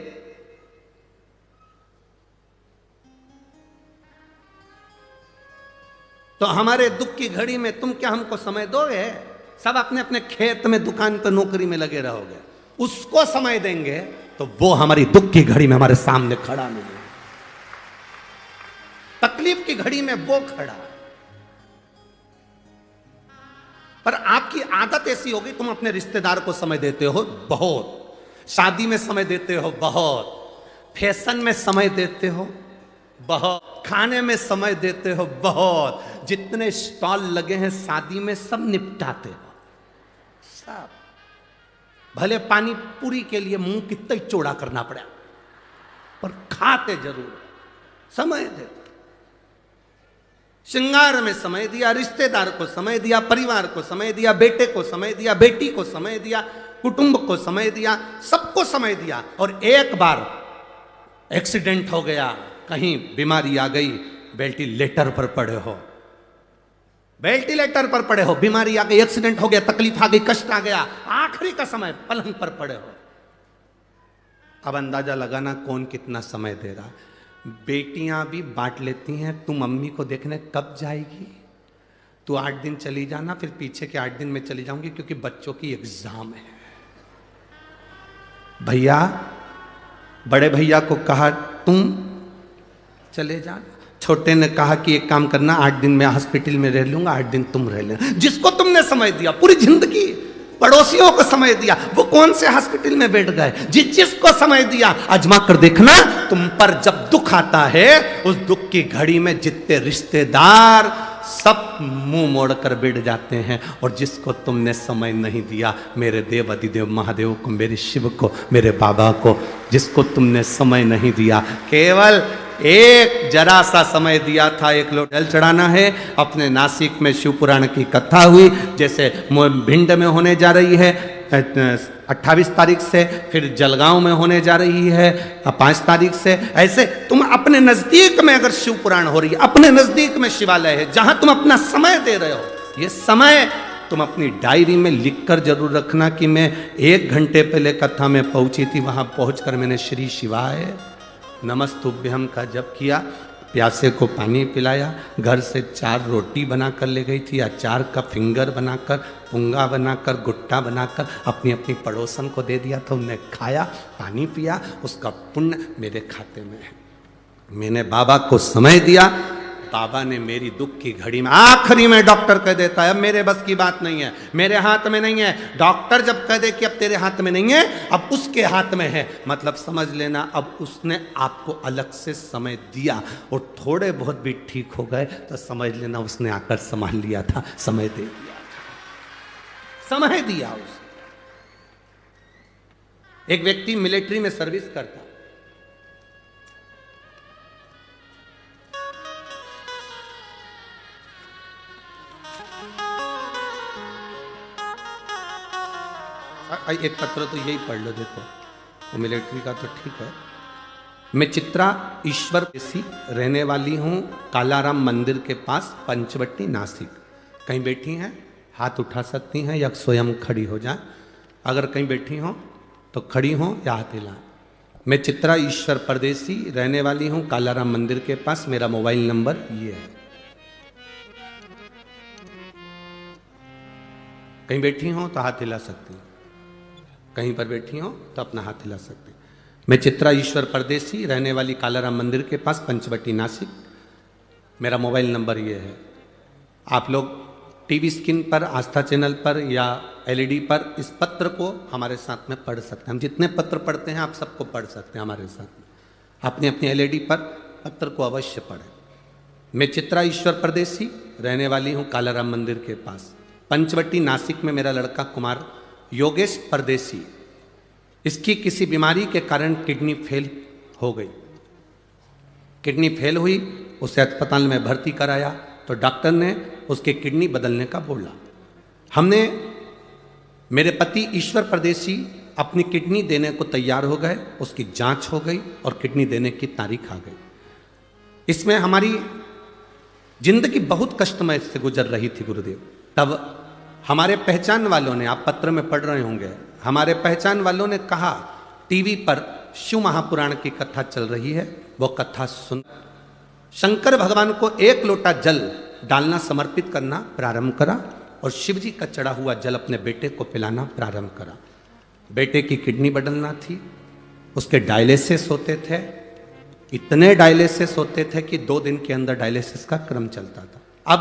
तो हमारे दुख की घड़ी में तुम क्या हमको समय दोगे? सब अपने अपने खेत में, दुकान पर, नौकरी में लगे रहोगे। उसको समय देंगे तो वो हमारी दुख की घड़ी में हमारे सामने खड़ा मिलेगा, तकलीफ की घड़ी में वो खड़ा। पर आपकी आदत ऐसी होगी, तुम अपने रिश्तेदार को समय देते हो बहुत, शादी में समय देते हो बहुत, फैशन में समय देते हो बहुत, खाने में समय देते हो बहुत, जितने स्टॉल लगे हैं शादी में सब निपटाते हो सब। भले पानी पूरी के लिए मुंह कितना ही चौड़ा करना पड़ा, पर खाते जरूर, समय देते। श्रृंगार में समय दिया, रिश्तेदार को समय दिया, परिवार को समय दिया, बेटे को समय दिया, बेटी को समय दिया, कुटुंब को समय दिया, सबको समय दिया। और एक बार एक्सीडेंट हो गया, कहीं बीमारी आ गई, वेंटिलेटर पर पड़े हो, वेंटिलेटर पर पड़े हो, बीमारी आ गई, एक्सीडेंट हो गया, तकलीफ आ गई, कष्ट आ गया, आखिरी का समय पलंग पर पड़े हो। अब अंदाजा लगाना कौन कितना समय दे रहा। बेटियां भी बांट लेती हैं, तू मम्मी को देखने कब जाएगी, तू 8 दिन चली जाना, फिर पीछे के 8 दिन में चली जाऊंगी क्योंकि बच्चों की एग्जाम है। भैया, बड़े भैया को कहा तुम चले जाना, छोटे ने कहा कि एक काम करना, 8 दिन में हॉस्पिटल में रह लूंगा, 8 दिन तुम रह लेना। जिसको तुमने समय दिया पूरी जिंदगी, पड़ोसियों को समय दिया, वो कौन से हॉस्पिटल में बैठ गए। जिसको समय दिया, आजमा कर देखना, तुम पर जब दुख आता है, उस दुख की घड़ी में जितने रिश्तेदार सब मुंह मोड़कर बैठ जाते हैं। और जिसको तुमने समय नहीं दिया, मेरे देव अधिदेव महादेव को, मेरे शिव को, मेरे बाबा को, जिसको तुमने समय नहीं दिया, केवल एक जरा सा समय दिया था, एक लोट जल चढ़ाना है। अपने नासिक में शिव पुराण की कथा हुई, जैसे भिंड में होने जा रही है 28 तारीख से, फिर जलगांव में होने जा रही है 5 तारीख से। ऐसे तुम अपने नजदीक में अगर शिव पुराण हो रही है, अपने नजदीक में शिवालय है जहां तुम अपना समय दे रहे हो, ये समय तुम अपनी डायरी में लिखकर जरूर रखना कि मैं 1 घंटे पहले कथा में पहुंची थी, वहां पहुंचकर मैंने श्री शिवाय नमस्तुभ्यम का जप किया, प्यासे को पानी पिलाया, घर से 4 रोटी बनाकर ले गई थी, अचार का फिंगर बनाकर, पुंगा बनाकर, गुट्टा बनाकर अपनी अपनी पड़ोसन को दे दिया था, उन्हें खाया, पानी पिया, उसका पुण्य मेरे खाते में है। मैंने बाबा को समय दिया, बाबा ने मेरी दुख की घड़ी में, आखिरी में डॉक्टर कह देता है अब मेरे बस की बात नहीं है, मेरे हाथ में नहीं है। डॉक्टर जब कह दे कि अब तेरे हाथ में नहीं है, अब उसके हाथ में है, मतलब समझ लेना अब उसने आपको अलग से समय दिया। और थोड़े बहुत भी ठीक हो गए तो समझ लेना उसने आकर संभाल लिया था, समय दे दिया था, समय दिया उसने। एक व्यक्ति मिलिट्री में सर्विस करता, एक पत्र तो यही पढ़ लो, देखो वो मिलिट्री का तो ठीक है। मैं चित्रा ईश्वर देसी, रहने वाली हूँ कालाराम मंदिर के पास, पंचवटी, नासिक। कहीं बैठी हैं हाथ उठा सकती हैं या स्वयं खड़ी हो जाए। अगर कहीं बैठी हो तो खड़ी हो या हाथ हिला। मैं चित्रा ईश्वर परदेसी, रहने वाली हूँ कालाराम मंदिर के पास, मेरा मोबाइल नंबर ये है। कहीं बैठी हो तो हाथ हिला सकती हैं, कहीं पर बैठी हो तो अपना हाथ हिला सकते हैं। मैं चित्रा ईश्वर परदेसी, रहने वाली कालाराम मंदिर के पास, पंचवटी, नासिक, मेरा मोबाइल नंबर ये है। आप लोग टीवी स्क्रीन पर, आस्था चैनल पर या एलईडी पर इस पत्र को हमारे साथ में पढ़ सकते हैं। हम जितने पत्र पढ़ते हैं आप सबको पढ़ सकते हैं हमारे साथ में। अपनी अपनी एलईडी पर पत्र को अवश्य पढ़ें। मैं चित्रा ईश्वर परदेसी, रहने वाली हूँ कालाराम मंदिर के पास, पंचवटी, नासिक में मेरा लड़का कुमार योगेश परदेसी, इसकी किसी बीमारी के कारण किडनी फेल हो गई, किडनी फेल हुई, उसे अस्पताल में भर्ती कराया तो डॉक्टर ने उसके किडनी बदलने का बोला। हमने, मेरे पति ईश्वर परदेशी अपनी किडनी देने को तैयार हो गए, उसकी जांच हो गई और किडनी देने की तारीख आ गई। इसमें हमारी जिंदगी बहुत कष्टमय से गुजर रही थी गुरुदेव। तब हमारे पहचान वालों ने, आप पत्र में पढ़ रहे होंगे, हमारे पहचान वालों ने कहा टीवी पर शिव महापुराण की कथा चल रही है, वो कथा सुन। शंकर भगवान को 1 लोटा जल डालना समर्पित करना प्रारंभ करा और शिव जी का चढ़ा हुआ जल अपने बेटे को पिलाना प्रारंभ करा। बेटे की किडनी बदलना थी, उसके डायलिसिस होते थे, इतने डायलिसिस होते थे कि 2 दिन के अंदर डायलिसिस का क्रम चलता था। अब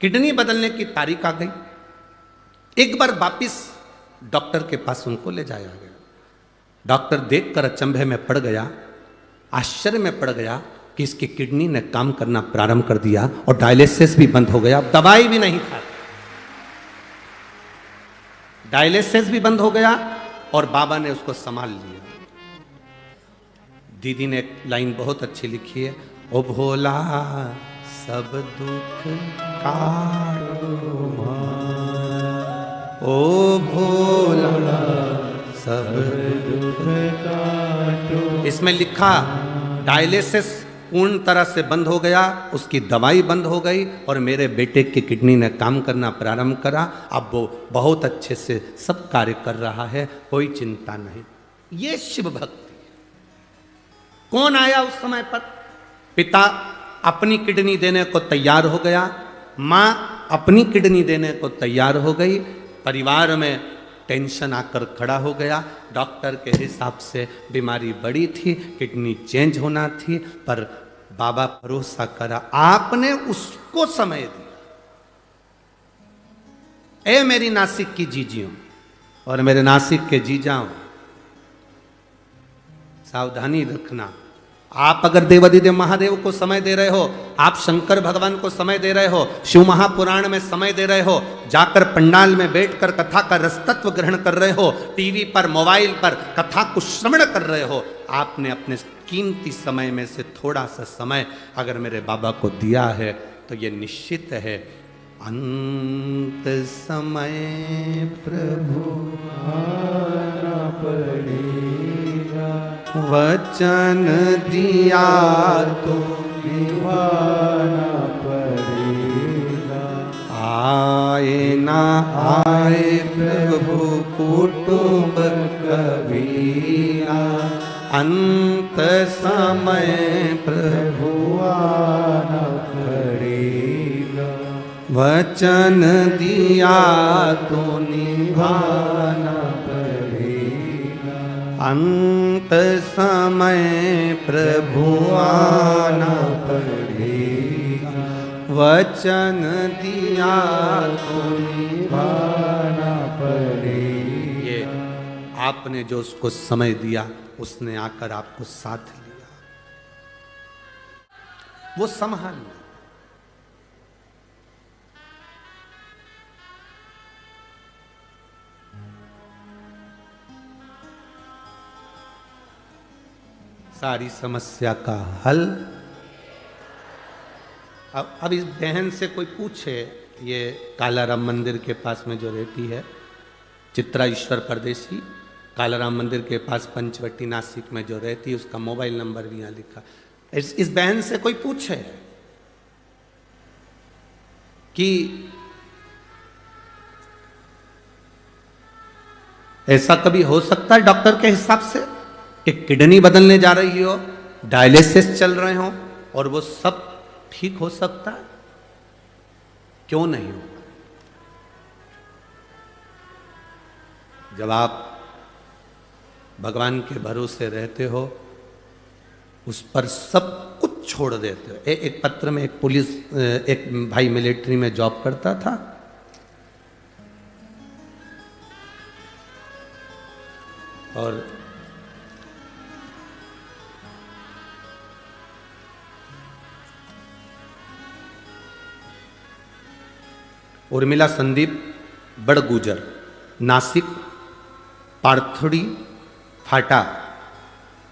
किडनी बदलने की तारीख आ गई। एक बार वापिस डॉक्टर के पास उनको ले जाया गया। डॉक्टर देखकर अचंभे में पड़ गया, आश्चर्य में पड़ गया कि इसकी किडनी ने काम करना प्रारंभ कर दिया और डायलिसिस भी बंद हो गया, दवाई भी नहीं खाती, डायलिसिस भी बंद हो गया और बाबा ने उसको संभाल लिया। दीदी ने एक लाइन बहुत अच्छी लिखी है, ओ भोला सब दुख काटो, ओ भोला सब दुख काटो। इसमें लिखा डायलिसिस पूर्ण तरह से बंद हो गया, उसकी दवाई बंद हो गई और मेरे बेटे की किडनी ने काम करना प्रारंभ करा। अब वो बहुत अच्छे से सब कार्य कर रहा है, कोई चिंता नहीं। ये शिव भक्ति। कौन आया उस समय पर? पिता अपनी किडनी देने को तैयार हो गया, माँ अपनी किडनी देने को तैयार हो गई, परिवार में टेंशन आकर खड़ा हो गया। डॉक्टर के हिसाब से बीमारी बड़ी थी, किडनी चेंज होना थी, पर बाबा भरोसा करा, आपने उसको समय दिया। ए मेरी नासिक की जीजियों और मेरे नासिक के जीजाओं, सावधानी रखना। आप अगर देवाधिदेव महादेव को समय दे रहे हो, आप शंकर भगवान को समय दे रहे हो, शिव महापुराण में समय दे रहे हो, जाकर पंडाल में बैठकर कथा का रसतत्व ग्रहण कर रहे हो, टीवी पर मोबाइल पर कथा को श्रवण कर रहे हो, आपने अपने कीमती समय में से थोड़ा सा समय अगर मेरे बाबा को दिया है तो ये निश्चित है अंत समय प्रभु आना पड़ेगा, वचन दिया तो निभाना पड़ेगा। आए ना आए प्रभु कुटुंब कबीरा, अंत समय प्रभु आना पड़ेगा, वचन दिया तो निभाना पड़ेगा, अंत समय प्रभु आना पड़ेगा, वचन दिया तो निभाना पड़ेगा। ये आपने जो उसको समय दिया, उसने आकर आपको साथ लिया, वो संभाल। सारी समस्या का हल। अब इस बहन से कोई पूछे, ये कालाराम मंदिर के पास में जो रहती है, चित्रा ईश्वर परदेशी, कालाराम मंदिर के पास पंचवटी नासिक में जो रहती है, उसका मोबाइल नंबर भी यहाँ लिखा। इस बहन से कोई पूछे कि ऐसा कभी हो सकता है डॉक्टर के हिसाब से कि किडनी बदलने जा रही हो, डायलिसिस चल रहे हो और वो सब ठीक हो सकता है? क्यों नहीं हो? जब आप भगवान के भरोसे रहते हो, उस पर सब कुछ छोड़ देते हो। एक पत्र में एक पुलिस, एक भाई मिलिट्री में जॉब करता था, और उर्मिला संदीप बड़गुजर, नासिक पार्थुड़ी फाटा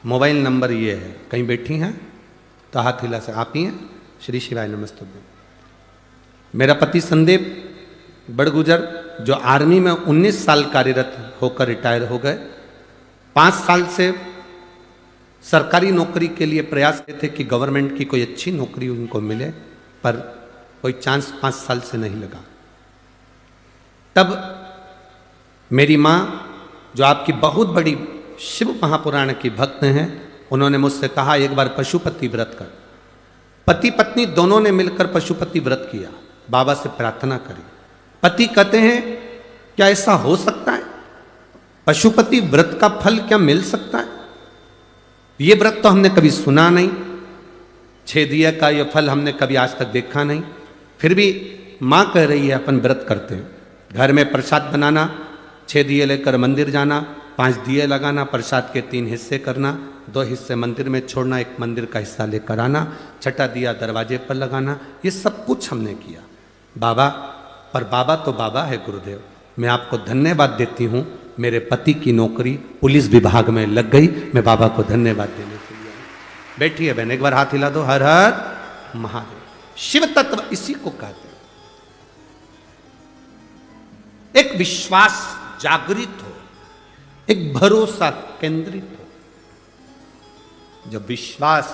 मोबाइल नंबर ये है, कहीं बैठी हैं तो हाथ हिला से, आप ही हैं? श्री शिवाय नमस्ते। मेरा पति संदीप बड़गुजर जो आर्मी में 19 साल कार्यरत होकर रिटायर हो गए, 5 साल से सरकारी नौकरी के लिए प्रयास किए थे कि गवर्नमेंट की कोई अच्छी नौकरी उनको मिले, पर कोई चांस 5 साल से नहीं लगा। तब मेरी माँ जो आपकी बहुत बड़ी शिव महापुराण की भक्त हैं, उन्होंने मुझसे कहा एक बार पशुपति व्रत कर। पति पत्नी दोनों ने मिलकर पशुपति व्रत किया, बाबा से प्रार्थना करी। पति कहते हैं क्या ऐसा हो सकता है, पशुपति व्रत का फल क्या मिल सकता है? ये व्रत तो हमने कभी सुना नहीं, 6 दिए का ये फल हमने कभी आज तक देखा नहीं। फिर भी माँ कह रही है अपन व्रत करते हैं, घर में प्रसाद बनाना, 6 दिए लेकर मंदिर जाना, 5 दिए लगाना, प्रसाद के 3 हिस्से करना, 2 हिस्से मंदिर में छोड़ना, 1 मंदिर का हिस्सा लेकर आना, 6ठा दिया दरवाजे पर लगाना, ये सब कुछ हमने किया। बाबा, पर बाबा तो बाबा है गुरुदेव, मैं आपको धन्यवाद देती हूँ, मेरे पति की नौकरी पुलिस विभाग में लग गई, मैं बाबा को धन्यवाद देने के लिए आई। बैठिए बहन, एक बार हाथ हिला दो, हर हर महादेव। शिव तत्व इसी को कहते हैं, एक विश्वास जागृत हो, एक भरोसा केंद्रित हो। जब विश्वास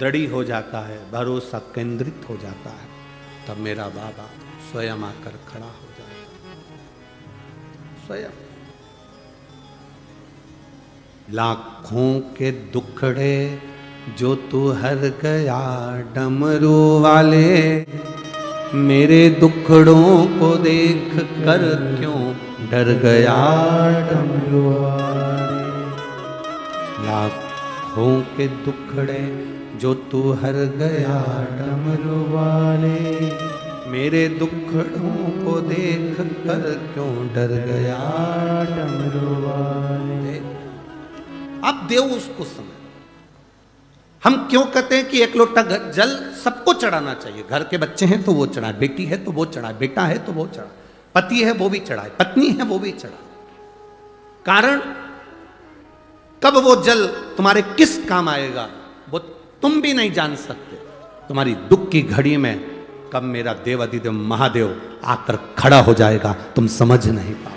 दृढ़ हो जाता है, भरोसा केंद्रित हो जाता है, तब मेरा बाबा स्वयं आकर खड़ा हो जाता है। स्वयं लाखों के दुखड़े जो तू हर गया डमरू वाले, मेरे दुखड़ों को देख कर क्यों डर गया डमरू वाले। लाखों के दुखड़े जो तू हर गया डमरू वाले, मेरे दुखड़ों को देख कर क्यों डर गया डमरू वाले। अब देव उसको समझ। हम क्यों कहते हैं कि 1 लोटा जल सबको चढ़ाना चाहिए? घर के बच्चे हैं तो वो चढ़ाए, बेटी है तो वो चढ़ाए, बेटा है तो वो चढ़ाए, पति है वो भी चढ़ाए, पत्नी है वो भी चढ़ाए। कारण कब वो जल तुम्हारे किस काम आएगा वो तुम भी नहीं जान सकते। तुम्हारी दुख की घड़ी में कब मेरा देव अधिदेव महादेव आकर खड़ा हो जाएगा तुम समझ नहीं पाओ।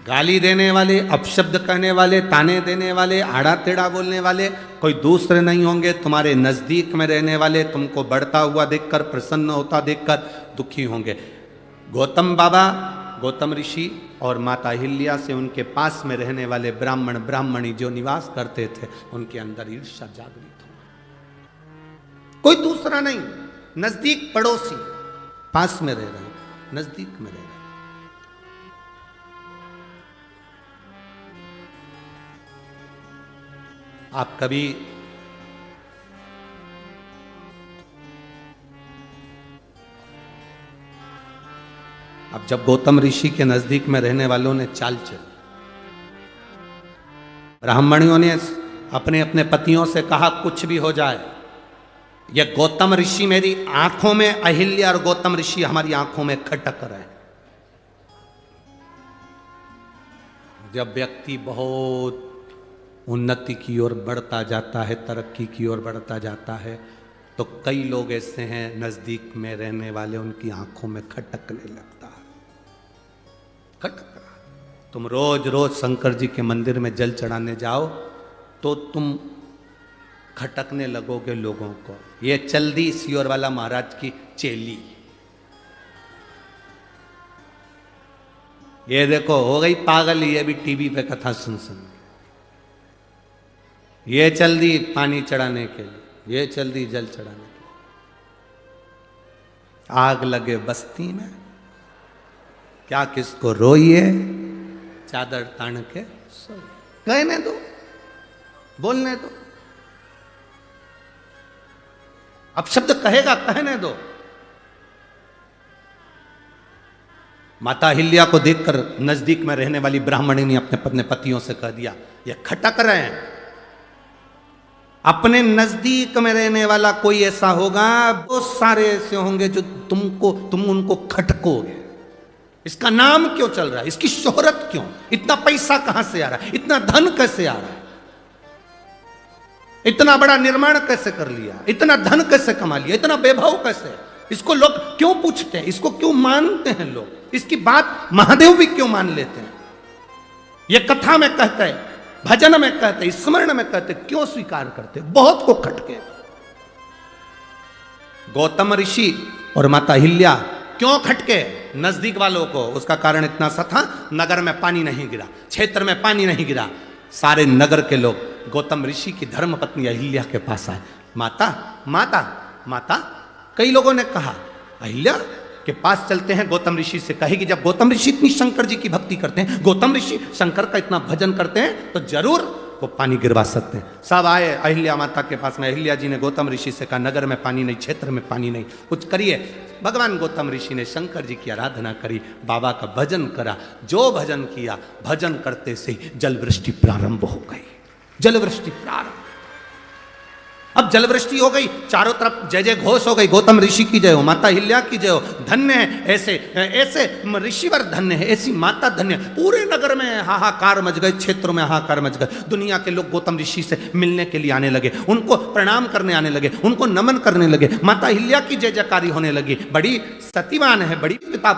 गाली देने वाले, अपशब्द कहने वाले, ताने देने वाले, आड़ा टेढ़ा बोलने वाले कोई दूसरे नहीं होंगे, तुम्हारे नजदीक में रहने वाले तुमको बढ़ता हुआ देखकर, प्रसन्न होता देखकर दुखी होंगे। गौतम बाबा, गौतम ऋषि और माता अहिल्या से उनके पास में रहने वाले ब्राह्मण ब्राह्मणी जो निवास करते थे, उनके अंदर ईर्ष्या जागृत हो। कोई दूसरा नहीं, नजदीक पड़ोसी, पास में रह रहे, नजदीक में रह रहे। आप कभी अब जब गौतम ऋषि के नजदीक में रहने वालों ने चाल चली, ब्राह्मणियों ने अपने अपने पतियों से कहा कुछ भी हो जाए, यह गौतम ऋषि मेरी आंखों में, अहिल्या और गौतम ऋषि हमारी आंखों में खटक रहे हैं। जब व्यक्ति बहुत उन्नति की ओर बढ़ता जाता है, तरक्की की ओर बढ़ता जाता है, तो कई लोग ऐसे हैं नजदीक में रहने वाले, उनकी आंखों में खटकने लगता है। खटक रहा। तुम रोज रोज शंकर जी के मंदिर में जल चढ़ाने जाओ तो तुम खटकने लगोगे लोगों को। ये चल दी सियोर वाला महाराज की चेली, ये देखो हो गई पागल, ये भी टीवी पे कथा सुन सुन। ये चल दी पानी चढ़ाने के लिए, ये चल दी जल चढ़ाने के लिए। आग लगे बस्ती में, क्या किसको रोइए, चादर तान के सो। कहने दो, बोलने दो, अब शब्द कहेगा कहने दो। माता अहिल्या को देखकर नजदीक में रहने वाली ब्राह्मणी ने अपने पतियों से कह दिया, ये खटक रहे हैं। अपने नजदीक में रहने वाला कोई ऐसा होगा, बहुत सारे ऐसे होंगे जो तुम उनको खटकोगे। इसका नाम क्यों चल रहा है, इसकी शोहरत क्यों, इतना पैसा कहां से आ रहा है, इतना धन कैसे आ रहा है, इतना बड़ा निर्माण कैसे कर लिया, इतना धन कैसे कमा लिया, इतना वैभव कैसे, इसको लोग क्यों पूछते हैं, इसको क्यों मानते हैं लोग, इसकी बात महादेव भी क्यों मान लेते हैं, ये कथा में कहते हैं, भजन में कहते, स्मरण में कहते, क्यों स्वीकार करते, बहुत को खटके। गौतम ऋषि और माता अहिल्या क्यों खटके नजदीक वालों को, उसका कारण इतना सा था, नगर में पानी नहीं गिरा, क्षेत्र में पानी नहीं गिरा, सारे नगर के लोग गौतम ऋषि की धर्म पत्नी अहिल्या के पास आए, माता माता माता। कई लोगों ने कहा अहिल्या के पास चलते हैं, गौतम ऋषि से कहेगी, जब गौतम ऋषि इतनी शंकर जी की भक्ति करते हैं, गौतम ऋषि शंकर का इतना भजन करते हैं, तो जरूर वो पानी गिरवा सकते हैं। सब आए अहिल्या माता के पास में, अहिल्या जी ने गौतम ऋषि से कहा नगर में पानी नहीं, क्षेत्र में पानी नहीं, कुछ करिए। भगवान गौतम ऋषि ने शंकर जी की आराधना करी, बाबा का भजन करा, जो भजन किया, भजन करते से जल वृष्टि प्रारंभ हो गई, जल वृष्टि प्रारंभ। अब जल वृष्टि हो गई, चारों तरफ जय जय घोष हो गई, गौतम ऋषि की जय हो, माता अहिल्या की जय हो, धन्य है ऐसे ऐसे ऋषिवर धन्य है, ऐसी माता धन्य। पूरे नगर में हाहाकार मच गए, क्षेत्रों में हाहाकार मच गए, दुनिया के लोग गौतम ऋषि से मिलने के लिए आने लगे, उनको प्रणाम करने आने लगे, उनको नमन करने लगे, माता अहिल्या की जय जयकारी होने लगी, बड़ी सतीवान है, बड़ी पिता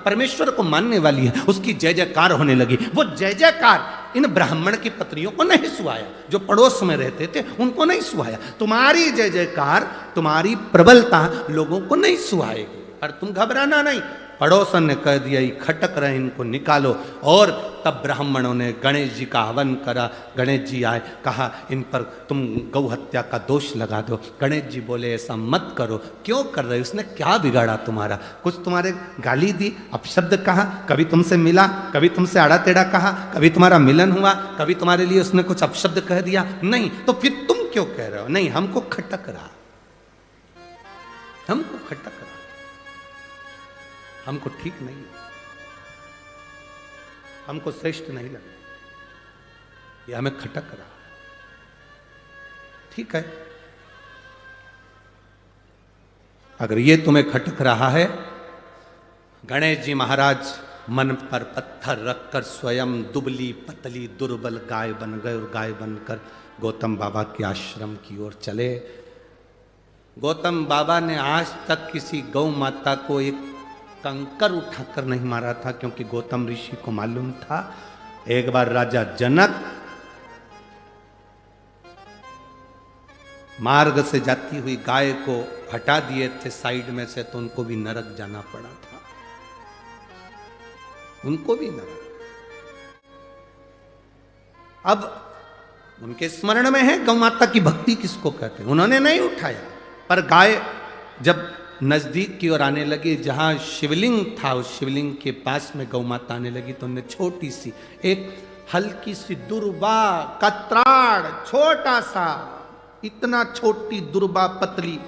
परमेश्वर को मानने वाली है, उसकी जय जयकार होने लगी। वो जय जयकार इन ब्राह्मण की पत्नियों को नहीं सुहाया, जो पड़ोस में रहते थे उनको नहीं सुहाया। तुम्हारी जय जयकार, तुम्हारी प्रबलता लोगों को नहीं सुहाएगी, पर तुम घबराना नहीं। पड़ोसन ने कह दिया ये खटक रहे, इनको निकालो। और तब ब्राह्मणों ने गणेश जी का हवन करा, गणेश जी आए, कहा इन पर तुम गौ हत्या का दोष लगा दो। गणेश जी बोले ऐसा मत करो, क्यों कर रहे, उसने क्या बिगाड़ा तुम्हारा, कुछ तुम्हारे गाली दी, अपशब्द कहा, कभी तुमसे मिला, कभी तुमसे आड़ा टेढ़ा कहा, कभी तुम्हारा मिलन हुआ, कभी तुम्हारे लिए उसने कुछ अपशब्द कह दिया, नहीं, तो फिर तुम क्यों कह रहे हो, नहीं हमको खटक रहा, हमको खटक रहा, हमको ठीक नहीं, हमको श्रेष्ठ नहीं लगा, ये हमें खटक रहा। ठीक है, अगर ये तुम्हें खटक रहा है, गणेश जी महाराज मन पर पत्थर रखकर स्वयं दुबली पतली दुर्बल गाय बन गए और गाय बनकर गौतम बाबा के आश्रम की ओर चले। गौतम बाबा ने आज तक किसी गौ माता को एक कंकर उठाकर नहीं मारा था, क्योंकि गौतम ऋषि को मालूम था एक बार राजा जनक मार्ग से जाती हुई गाय को हटा दिए थे साइड में से, तो उनको भी नरक जाना पड़ा था, उनको भी नरक। अब उनके स्मरण में है गौ माता की भक्ति किसको कहते हैं, उन्होंने नहीं उठाया, पर गाय जब नजदीक की ओर आने लगी, जहां शिवलिंग था उस शिवलिंग के पास में गौ माता आने लगी, तो उन्हें छोटी सी एक हल्की सी दुर्बा कत्राड़, छोटा सा, इतना छोटी दुर्बा पतली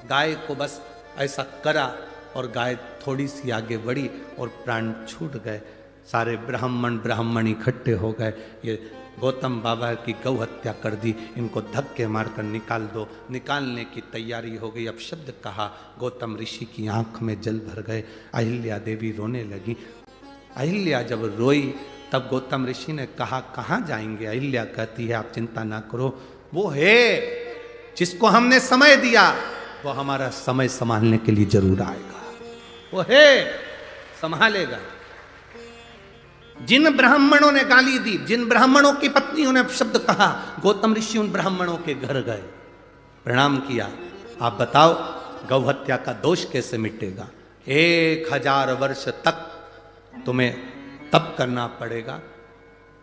गाय को बस ऐसा करा और गाय थोड़ी सी आगे बढ़ी और प्राण छूट गए। सारे ब्राह्मण इकट्ठे हो गए, ये गौतम बाबा की गौ हत्या कर दी, इनको धक्के मारकर निकाल दो। निकालने की तैयारी हो गई, अब शब्द कहा, गौतम ऋषि की आंख में जल भर गए, अहिल्या देवी रोने लगी। अहिल्या जब रोई तब गौतम ऋषि ने कहा कहाँ जाएंगे। अहिल्या कहती है आप चिंता ना करो, वो है जिसको हमने समय दिया, वो हमारा समय संभालने के लिए जरूर आएगा, वो है संभालेगा। जिन ब्राह्मणों ने गाली दी, जिन ब्राह्मणों की पत्नियों ने शब्द कहा, गौतम ऋषि उन ब्राह्मणों के घर गए, प्रणाम किया, आप बताओ गौ हत्या का दोष कैसे मिटेगा। 1000 वर्ष तक तुम्हें तप करना पड़ेगा,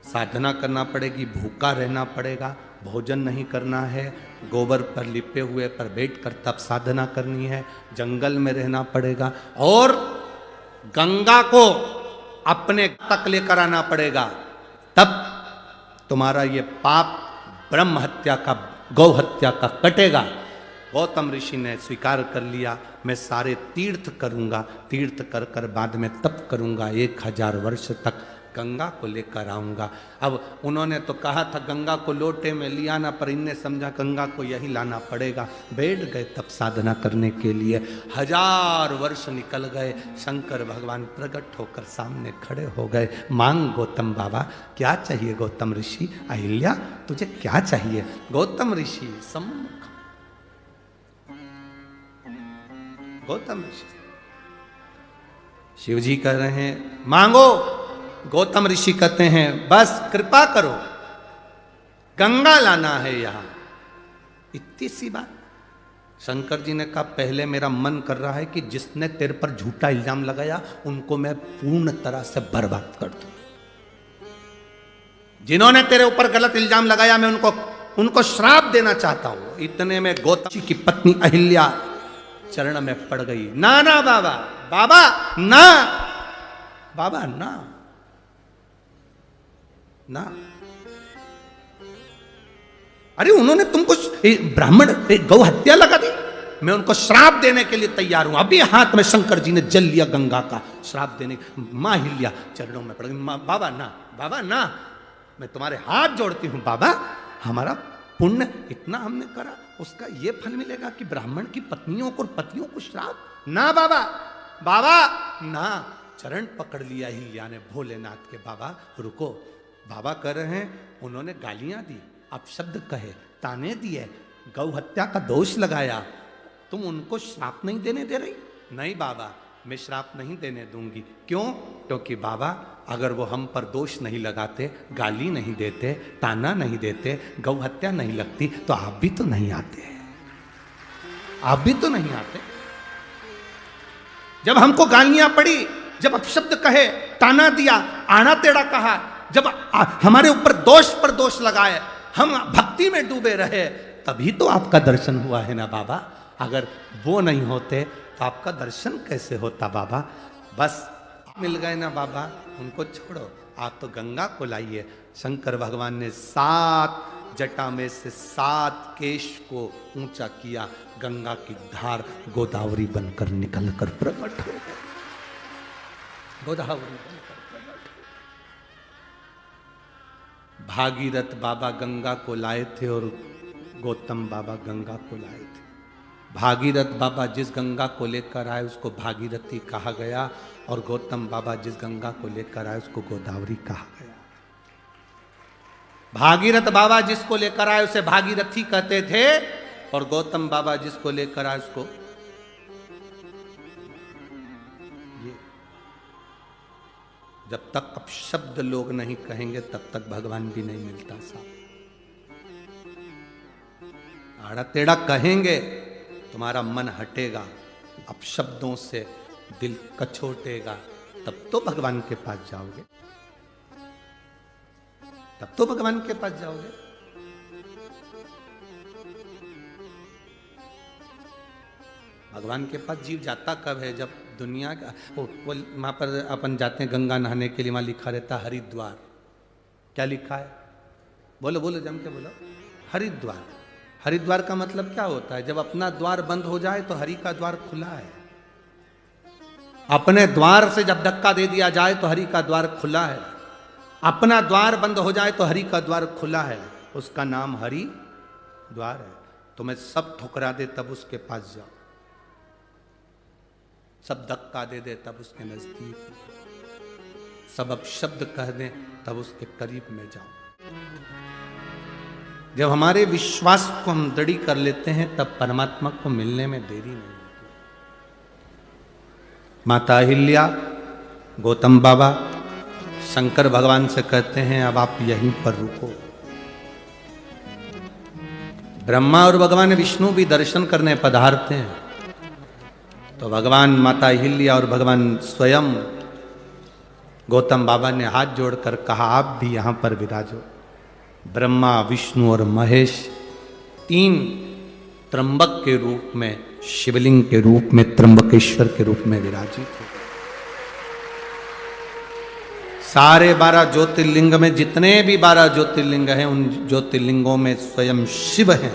साधना करना पड़ेगी, भूखा रहना पड़ेगा, भोजन नहीं करना है, गोबर पर लिपे हुए पर बैठकर तप साधना करनी है, जंगल में रहना पड़ेगा, और गंगा को अपने तक लेकर आना पड़ेगा, तब तुम्हारा ये पाप ब्रह्म हत्या का, गौ हत्या का कटेगा। गौतम ऋषि ने स्वीकार कर लिया, मैं सारे तीर्थ करूंगा, तीर्थ कर कर बाद में तप करूंगा, 1000 वर्ष तक गंगा को लेकर आऊंगा। अब उन्होंने तो कहा था गंगा को लोटे में लिया ना, पर इनने समझा गंगा को यही लाना पड़ेगा। बैठ गए तब साधना करने के लिए। 1000 वर्ष निकल गए, शंकर भगवान प्रकट होकर सामने खड़े हो गए। मांग गौतम बाबा, क्या चाहिए गौतम ऋषि? अहिल्या तुझे क्या चाहिए? गौतम ऋषि सम्मुख, गौतम ऋषि, शिव जी कह रहे हैं मांगो। गौतम ऋषि कहते हैं बस कृपा करो, गंगा लाना है यहां। इतनी सी बात। शंकर जी ने कहा पहले मेरा मन कर रहा है कि जिसने तेरे पर झूठा इल्जाम लगाया उनको मैं पूर्ण तरह से बर्बाद कर दूं। जिन्होंने तेरे ऊपर गलत इल्जाम लगाया मैं उनको श्राप देना चाहता हूं। इतने में गौतम जी की पत्नी अहिल्या चरण में पड़ गई। ना ना बाबा, बाबा ना, बाबा ना, ना। अरे उन्होंने तुमको ब्राह्मण गौ हत्या लगा दी, मैं उनको श्राप देने के लिए तैयार हूं। अभी हाथ में शंकर जी ने जल लिया गंगा का श्राप देने। मां हिल्या चरणों में पड़ गई। बाबा ना, बाबा ना, मैं तुम्हारे हाथ जोड़ती हूं बाबा, हमारा पुण्य इतना हमने करा, उसका ये फल मिलेगा कि ब्राह्मण की पत्नियों को और पतियों को श्राप? ना बाबा, बाबा ना। चरण पकड़ लिया हिल्या ने भोलेनाथ के। बाबा रुको, बाबा कह रहे हैं उन्होंने गालियां दी, अपशब्द कहे, ताने दिए, गौ हत्या का दोष लगाया, तुम उनको श्राप नहीं देने दे रही? नहीं बाबा, मैं श्राप नहीं देने दूंगी। क्यों? क्योंकि बाबा अगर वो हम पर दोष नहीं लगाते, गाली नहीं देते, ताना नहीं देते, गौ हत्या नहीं लगती तो आप भी तो नहीं आते, आप भी तो नहीं आते। जब हमको गालियां पड़ी, जब अपशब्द कहे, ताना दिया, आना टेढ़ा कहा, जब हमारे ऊपर दोष पर दोष लगाए, हम भक्ति में डूबे रहे, तभी तो आपका दर्शन हुआ है ना बाबा। अगर वो नहीं होते तो आपका दर्शन कैसे होता बाबा? बस मिल गए ना बाबा, उनको छोड़ो, आप तो गंगा को लाइए। शंकर भगवान ने 7 जटा में से 7 केश को ऊंचा किया, गंगा की धार गोदावरी बनकर निकलकर प्रकट हो गई। गोदावरी बनकर प्रकट। भागीरथ बाबा गंगा को लाए थे और गौतम बाबा गंगा को लाए थे। भागीरथ बाबा जिस गंगा को लेकर आए उसको भागीरथी कहा गया, और गौतम बाबा जिस गंगा को लेकर आए उसको गोदावरी कहा गया। भागीरथ बाबा जिसको लेकर आए उसे भागीरथी कहते थे, और गौतम बाबा जिसको लेकर आए उसको ये। जब तक अपशब्द लोग नहीं कहेंगे तब तक भगवान भी नहीं मिलता साहब। आड़ा टेढ़ा कहेंगे तुम्हारा मन हटेगा, अपशब्दों से दिल कछोटेगा, तब तो भगवान के पास जाओगे, तब तो भगवान के पास जाओगे। भगवान के पास जीव जाता कब है? जब दुनिया का वो वहां पर अपन जाते हैं गंगा नहाने के लिए, वहां लिखा रहता हरिद्वार। क्या लिखा है? बोलो बोलो, जम के बोलो। हरिद्वार। हरिद्वार का मतलब क्या होता है? जब अपना द्वार बंद हो जाए तो हरि का द्वार खुला है। अपने द्वार से जब धक्का दे दिया जाए तो हरि का द्वार खुला है। अपना द्वार बंद हो जाए तो हरि का द्वार खुला है। उसका नाम हरि द्वार है। तुम्हें सब ठुकरा दे तब उसके पास जाओ, सब धक्का दे दे तब उसके नजदीक, सब अपशब्द कह दे तब उसके करीब में जाओ। जब हमारे विश्वास को हम दृढ़ कर लेते हैं तब परमात्मा को मिलने में देरी नहीं होती। माता अहिल्या, गौतम बाबा शंकर भगवान से कहते हैं अब आप यहीं पर रुको। ब्रह्मा और भगवान विष्णु भी दर्शन करने पधारते हैं, तो भगवान माता अहिल्या और भगवान स्वयं गौतम बाबा ने हाथ जोड़कर कहा आप भी यहां पर विराजो। ब्रह्मा, विष्णु और महेश 3 त्र्यंबक के रूप में, शिवलिंग के रूप में, त्र्यंबकेश्वर के रूप में विराजित हो। सारे 12 ज्योतिर्लिंग में जितने भी 12 ज्योतिर्लिंग हैं उन ज्योतिर्लिंगों में स्वयं शिव हैं,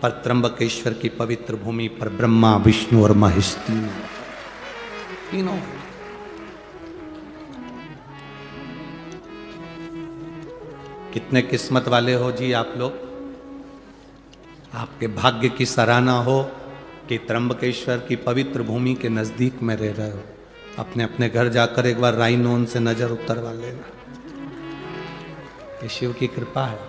पर त्र्यंबकेश्वर की पवित्र भूमि पर ब्रह्मा, विष्णु और महेश तीनों। कितने किस्मत वाले हो जी आप लोग। आपके भाग्य की सराहना हो कि त्र्यंबकेश्वर की पवित्र भूमि के नजदीक में रह रहे हो। अपने अपने घर जाकर एक बार राइनोन से नजर उतरवा लेना, ये शिव की कृपा है,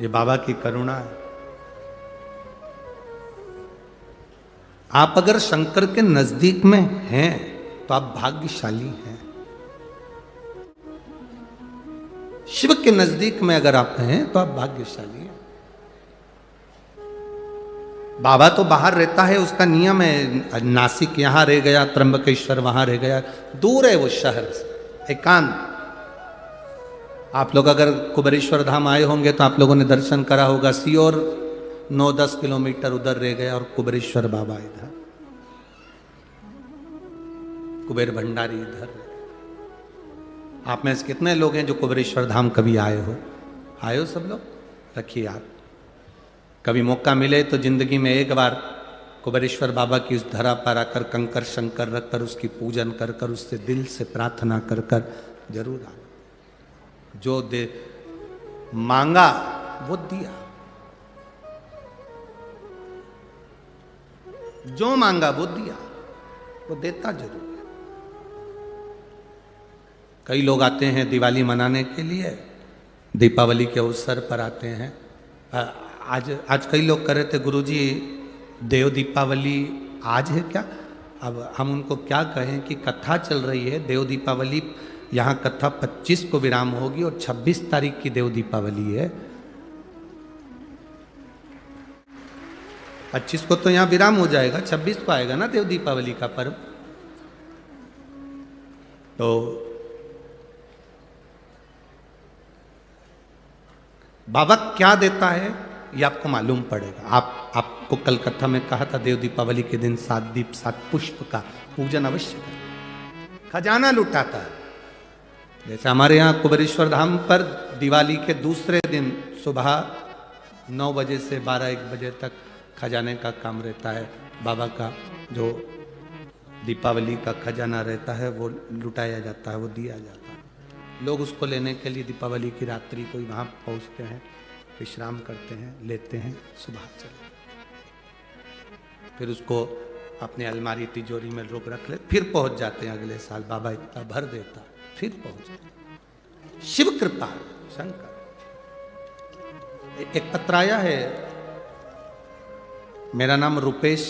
ये बाबा की करुणा है। आप अगर शंकर के नजदीक में हैं तो आप भाग्यशाली हैं। शिव के नजदीक में अगर आप हैं तो आप भाग्यशाली हैं। बाबा तो बाहर रहता है, उसका नियम है। नासिक यहां रह गया, त्र्यंबकेश्वर वहां रह गया, दूर है वो शहर से, एकांत। आप लोग अगर कुबेरेश्वर धाम आए होंगे तो आप लोगों ने दर्शन करा होगा, सीओर 9-10 किलोमीटर उधर रह गया और कुबेरेश्वर बाबा इधर, कुबेर भंडारी इधर। आप में से कितने लोग हैं जो कुबेरेश्वर धाम कभी आए हो? आए हो सब लोग? रखिए आप, कभी मौका मिले तो जिंदगी में एक बार कुबेरेश्वर बाबा की उस धरा पर आकर कंकर शंकर रखकर उसकी पूजन कर कर उससे दिल से प्रार्थना कर कर जरूर आना। जो दे मांगा वो दिया, जो मांगा वो दिया, वो देता जरूर है। कई लोग आते हैं दिवाली मनाने के लिए, दीपावली के अवसर पर आते हैं। आज कई लोग कह रहे थे गुरुजी देव दीपावली आज है क्या? अब हम उनको क्या कहें कि कथा चल रही है देव दीपावली, यहाँ कथा 25 को विराम होगी और 26 तारीख की देव दीपावली है। 25 को तो यहाँ विराम हो जाएगा, 26 को आएगा ना देव दीपावली का पर्व। तो बाबा क्या देता है ये आपको मालूम पड़ेगा। आपको कलकत्ता में कहा था देव दीपावली के दिन 7 दीप 7 पुष्प का पूजन अवश्य करें, खजाना लुटाता है। जैसे हमारे यहाँ कुबेरेश्वर धाम पर दिवाली के दूसरे दिन सुबह 9 बजे से 12-1 बजे तक खजाने का काम रहता है। बाबा का जो दीपावली का खजाना रहता है वो लुटाया जाता है, वो दिया जाता है। लोग उसको लेने के लिए दीपावली की रात्रि को वहाँ पहुँचते हैं, विश्राम करते हैं, लेते हैं, सुबह चले, फिर उसको अपने अलमारी तिजोरी में लोग रख ले, फिर पहुँच जाते हैं अगले साल। बाबा इतना भर देता, फिर पहुँच। शिव कृपा शंकर। एक पत्र आया है, मेरा नाम रुपेश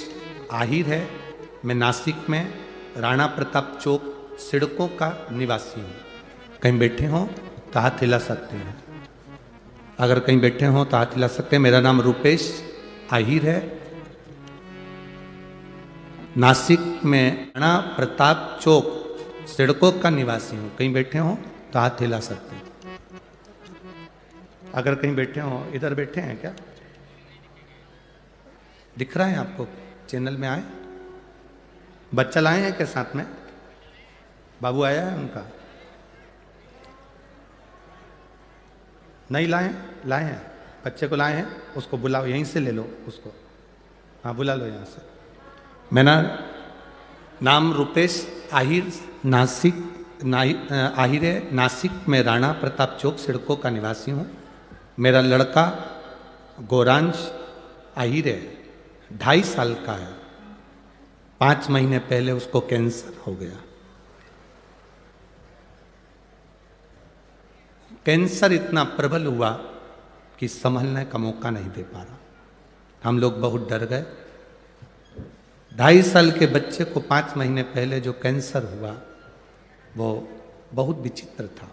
आहिर है, मैं नासिक में राणा प्रताप चौक सिडकों का निवासी हूँ। कहीं बैठे हो तो हाथ हिला सकते हैं, अगर कहीं बैठे हो तो हाथ हिला सकते हैं। मेरा नाम रुपेश आहिर है, नासिक में राणा प्रताप चौक सिडकों का निवासी हूँ। कहीं बैठे हो तो हाथ हिला सकते हैं, अगर कहीं बैठे हो। इधर बैठे हैं क्या? दिख रहा है आपको? चैनल में आए? बच्चा लाए हैं क्या साथ में? बाबू आया है उनका? नहीं लाए? लाए हैं, बच्चे को लाए हैं, उसको बुलाओ, यहीं से ले लो उसको। हाँ बुला लो यहाँ से। मेरा नाम रुपेश आहिर, आहिर है, नासिक में राणा प्रताप चौक सिडकों का निवासी हूँ। मेरा लड़का गौरांश आहिर है, 2.5 साल का है। 5 महीने पहले उसको कैंसर हो गया। कैंसर इतना प्रबल हुआ कि संभलने का मौका नहीं दे पा रहा। हम लोग बहुत डर गए। 2.5 साल के बच्चे को 5 महीने पहले जो कैंसर हुआ वो बहुत विचित्र था।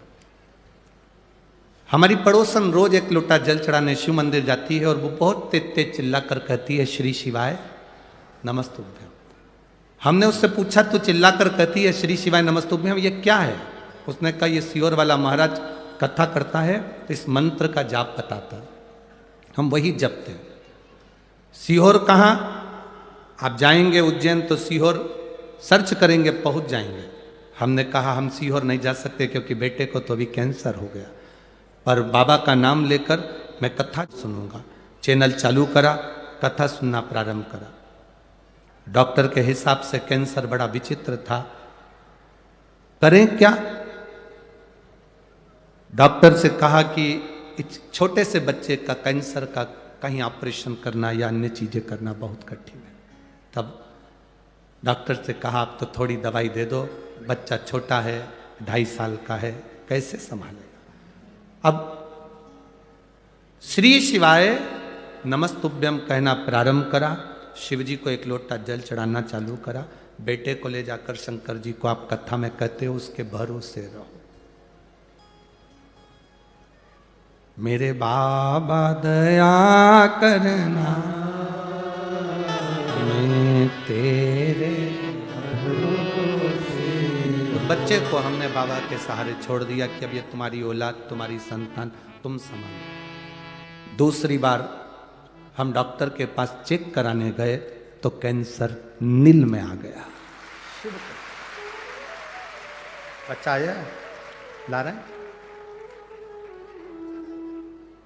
हमारी पड़ोसन रोज 1 लोटा जल चढ़ाने शिव मंदिर जाती है और वो बहुत तेज तेज चिल्ला कर कहती है श्री शिवाय नमस्तुभ्यम। हमने उससे पूछा तो चिल्ला कर कहती है श्री शिवाय नमस्तुभ्यम, ये क्या है? उसने कहा ये सीहोर वाला महाराज कथा करता है, इस मंत्र का जाप बताता है, हम वही जपते हैं। सीहोर कहाँ? आप जाएंगे उज्जैन तो सीहोर सर्च करेंगे, पहुंच जाएंगे। हमने कहा हम सीहोर नहीं जा सकते क्योंकि बेटे को तो अभी कैंसर हो गया, पर बाबा का नाम लेकर मैं कथा सुनूंगा। चैनल चालू करा, कथा सुनना प्रारंभ करा। डॉक्टर के हिसाब से कैंसर बड़ा विचित्र था, करें क्या? डॉक्टर से कहा कि इस छोटे से बच्चे का कैंसर का कहीं ऑपरेशन करना या अन्य चीजें करना बहुत कठिन है। तब डॉक्टर से कहा आप तो थोड़ी दवाई दे दो, बच्चा छोटा है, 2.5 साल का है, कैसे संभालेगा। अब श्री शिवाय नमस्तुभ्यम कहना प्रारंभ करा, शिव जी को 1 लोटा जल चढ़ाना चालू करा, बेटे को ले जाकर शंकर जी को आप कथा में कहते हो उसके भरोसे रहो। मेरे बाबा दया करना मैं तेरे भरोसे। उस बच्चे को हमने बाबा के सहारे छोड़ दिया कि अब ये तुम्हारी औलाद, तुम्हारी संतान, तुम संभालो। दूसरी बार हम डॉक्टर के पास चेक कराने गए तो कैंसर नील में आ गया। बच्चा आया, ला रहे हैं,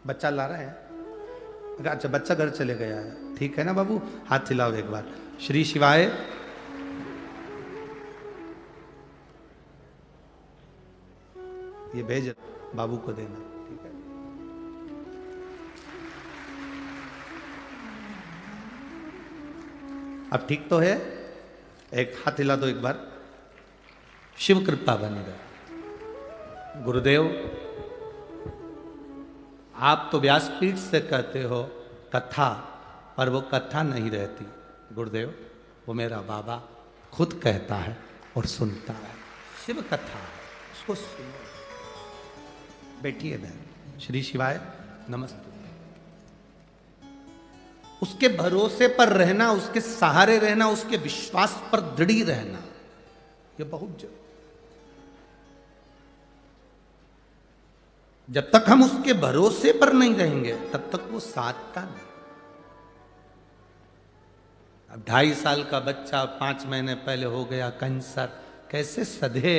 बच्चा ला रहे हैं। अच्छा, बच्चा घर चले गया है, ठीक है ना बाबू, हाथ हिलाओ एक बार। श्री शिवाय। ये भेज बाबू को देना, ठीक है। अब ठीक तो है, एक हाथ हिला दो एक बार। शिव कृपा बनी रहे। गुरुदेव आप तो व्यासपीठ से कहते हो कथा, पर वो कथा नहीं रहती। गुरुदेव वो मेरा बाबा खुद कहता है और सुनता है, शिव कथा है, उसको सुनो। बैठिए बहन। श्री शिवाय नमस्ते। उसके भरोसे पर रहना, उसके सहारे रहना, उसके विश्वास पर दृढ़ रहना, यह बहुत जरूरी। जब तक हम उसके भरोसे पर नहीं रहेंगे तब तक वो साथ का नहीं। अब 2.5 साल का बच्चा 5 महीने पहले हो गया कैंसर, कैसे सधे।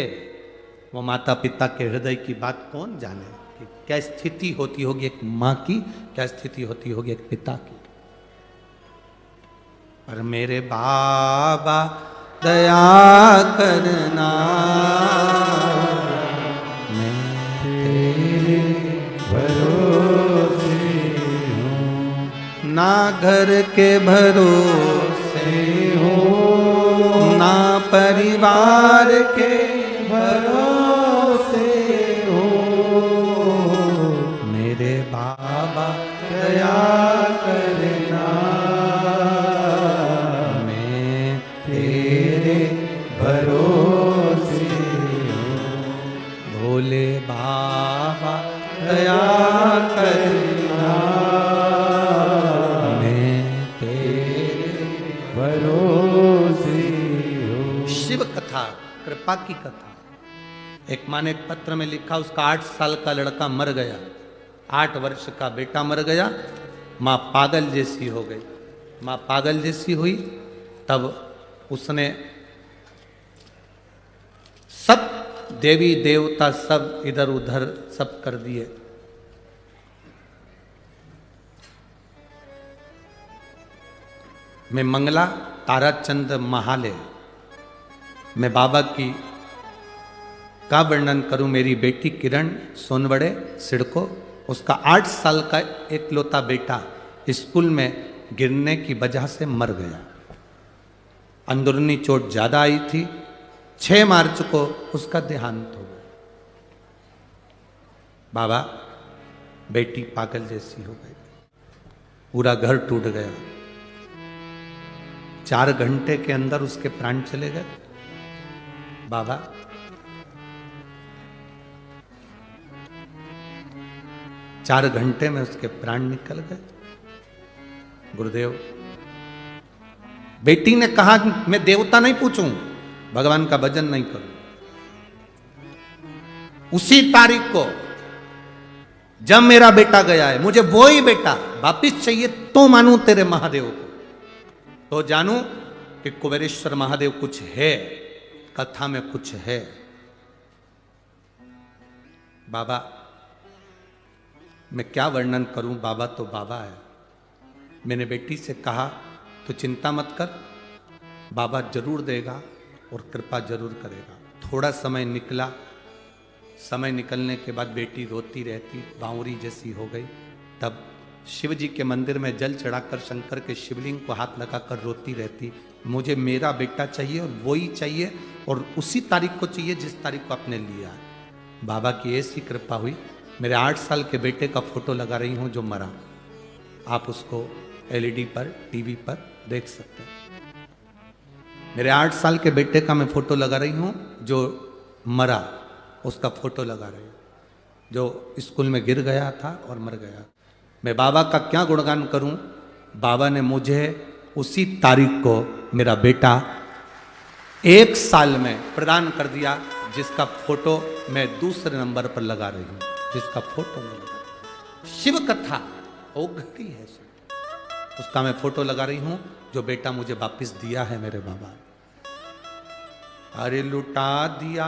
वो माता पिता के हृदय की बात कौन जाने कि क्या स्थिति होती होगी एक मां की, क्या स्थिति होती होगी एक पिता की। पर मेरे बाबा दया करना मैं तेरे भरोसे हूँ, ना घर के भरोसे हूँ, ना परिवार के भरोसे हूँ। मेरे बाबा दया करना भरोसे भोले बाबा दया करना मैं तेरे भरोसे हूँ। शिव कथा, कृपा की कथा। एक माँ ने एक पत्र में लिखा, उसका 8 साल का लड़का मर गया, 8 वर्ष का बेटा मर गया, माँ पागल जैसी हो गई। माँ पागल जैसी हुई तब उसने सब देवी देवता सब इधर उधर सब कर दिए। मैं मंगला ताराचंद महाले, मैं बाबा की का वर्णन करूं। मेरी बेटी किरण सोनवड़े सिडको, उसका 8 साल का एकलौता बेटा स्कूल में गिरने की वजह से मर गया। अंदरूनी चोट ज्यादा आई थी। 6 मार्च को उसका देहांत हो गया। बाबा, बेटी पागल जैसी हो गई, पूरा घर टूट गया। 4 घंटे के अंदर उसके प्राण चले गए। बाबा, चार घंटे में उसके प्राण निकल गए। गुरुदेव, बेटी ने कहा मैं देवता नहीं पूछूं, भगवान का भजन नहीं करूं। उसी तारीख को जब मेरा बेटा गया है, मुझे वो ही बेटा वापिस चाहिए तो मानूं तेरे महादेव को, तो जानूं कि कुबेरेश्वर महादेव कुछ है, कथा में कुछ है। बाबा, मैं क्या वर्णन करूं, बाबा तो बाबा है। मैंने बेटी से कहा तो चिंता मत कर, बाबा जरूर देगा और कृपा जरूर करेगा। थोड़ा समय निकला, समय निकलने के बाद बेटी रोती रहती, बावरी जैसी हो गई। तब शिव जी के मंदिर में जल चढ़ाकर शंकर के शिवलिंग को हाथ लगाकर रोती रहती, मुझे मेरा बेटा चाहिए और वही चाहिए और उसी तारीख को चाहिए जिस तारीख को आपने लिया। बाबा की ऐसी कृपा हुई, मेरे 8 साल के बेटे का फोटो लगा रही हूं जो मरा। आप उसको एलईडी पर, टीवी पर देख सकते हैं। मेरे 8 साल के बेटे का मैं फोटो लगा रही हूं जो मरा, उसका फोटो लगा रही हूं, जो स्कूल में गिर गया था और मर गया। मैं बाबा का क्या गुणगान करूं। बाबा ने मुझे उसी तारीख को मेरा बेटा 1 साल में प्रदान कर दिया, जिसका फोटो मैं दूसरे नंबर पर लगा रही हूं, जिसका फोटो मैं लगा। शिव कथा वो घड़ी है, उसका मैं फोटो लगा रही हूं जो बेटा मुझे वापस दिया है मेरे बाबा। अरे लुटा दिया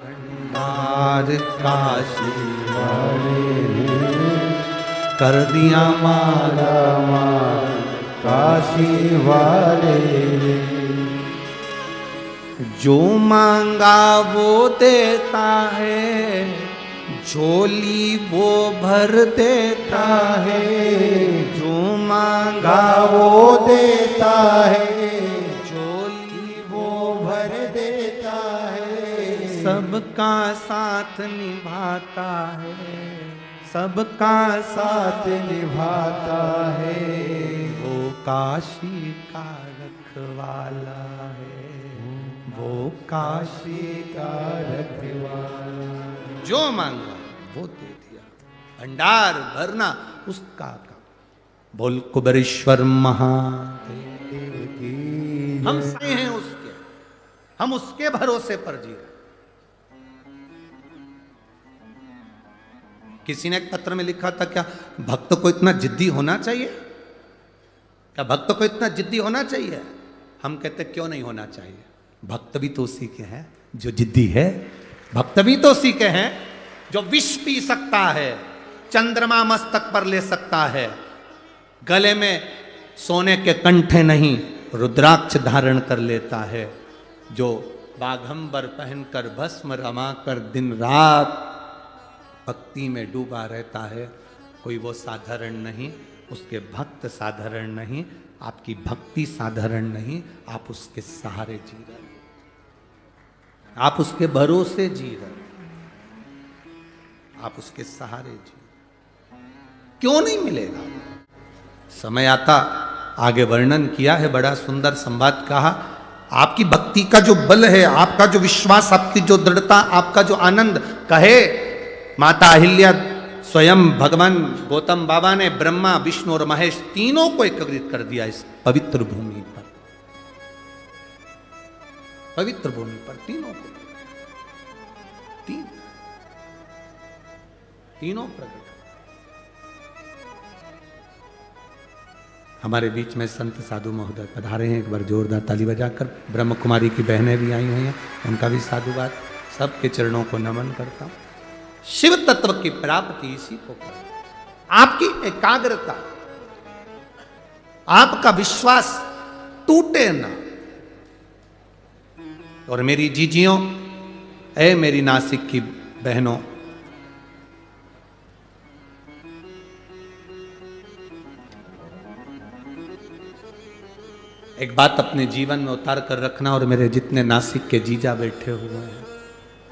भंडार काशी वाले, कर दिया मारा मार काशी वाले, जो मांगा वो देता है, झोली वो भर देता है, जो मांगा वो देता है, झोली वो भर देता है, सबका साथ निभाता है, सबका साथ निभाता है, वो काशी का रखवाला है, वो काशी का रखवाला। जो मांगा वो दे दिया, भंडार भरना उसका काम। बोल कुबेरेश्वर महादेव की। हम से हैं उसके, हम उसके भरोसे पर जी रहे। किसी ने एक पत्र में लिखा था, क्या भक्त को इतना जिद्दी होना चाहिए? क्या भक्त को इतना जिद्दी होना चाहिए? हम कहते क्यों नहीं होना चाहिए? भक्त भी तो उसी के हैं जो जिद्दी है। भक्त भी तो उसी के हैं जो विष पी सकता है, चंद्रमा मस्तक पर ले सकता है, गले में सोने के कंठे नहीं रुद्राक्ष धारण कर लेता है, जो बाघंबर पहनकर भस्म रमाकर दिन रात भक्ति में डूबा रहता है। कोई वो साधारण नहीं, उसके भक्त साधारण नहीं, आपकी भक्ति साधारण नहीं, आप उसके सहारे जी रहे, आप उसके भरोसे जी रहे, आप उसके सहारे जी। क्यों नहीं मिलेगा? समय आता, आगे वर्णन किया है, बड़ा सुंदर संवाद कहा। आपकी भक्ति का जो बल है, आपका जो विश्वास, आपकी जो दृढ़ता, आपका जो आनंद, कहे माता अहिल्या स्वयं भगवान गौतम बाबा ने ब्रह्मा विष्णु और महेश तीनों को एकत्रित कर दिया इस पवित्र भूमि पर, पवित्र भूमि पर तीनों को, तीनों प्रकट। हमारे बीच में संत साधु महोदय पधारे हैं, एक बार जोरदार ताली बजाकर। ब्रह्म कुमारी की बहनें भी आई हुई हैं, उनका भी साधुवाद। सबके चरणों को नमन करता हूं। शिव तत्व की प्राप्ति इसी को कर, आपकी एकाग्रता, आपका विश्वास टूटे ना। और मेरी जीजियों, ऐ मेरी नासिक की बहनों, एक बात अपने जीवन में उतार कर रखना, और मेरे जितने नासिक के जीजा बैठे हुए हैं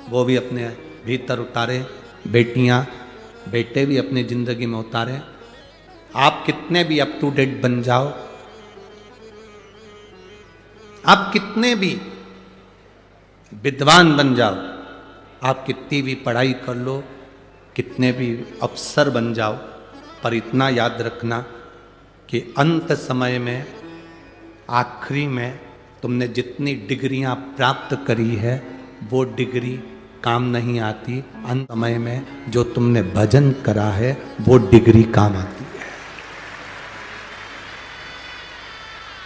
वो भी अपने भीतर उतारे, बेटियां बेटे भी अपनी जिंदगी में उतारे। आप कितने भी अप टू डेट बन जाओ, आप कितने भी विद्वान बन जाओ, आप कितनी भी पढ़ाई कर लो, कितने भी अफसर बन जाओ, पर इतना याद रखना कि अंत समय में, आखिरी में तुमने जितनी डिग्रियां प्राप्त करी है वो डिग्री काम नहीं आती। अंत समय में जो तुमने भजन करा है वो डिग्री काम आती है।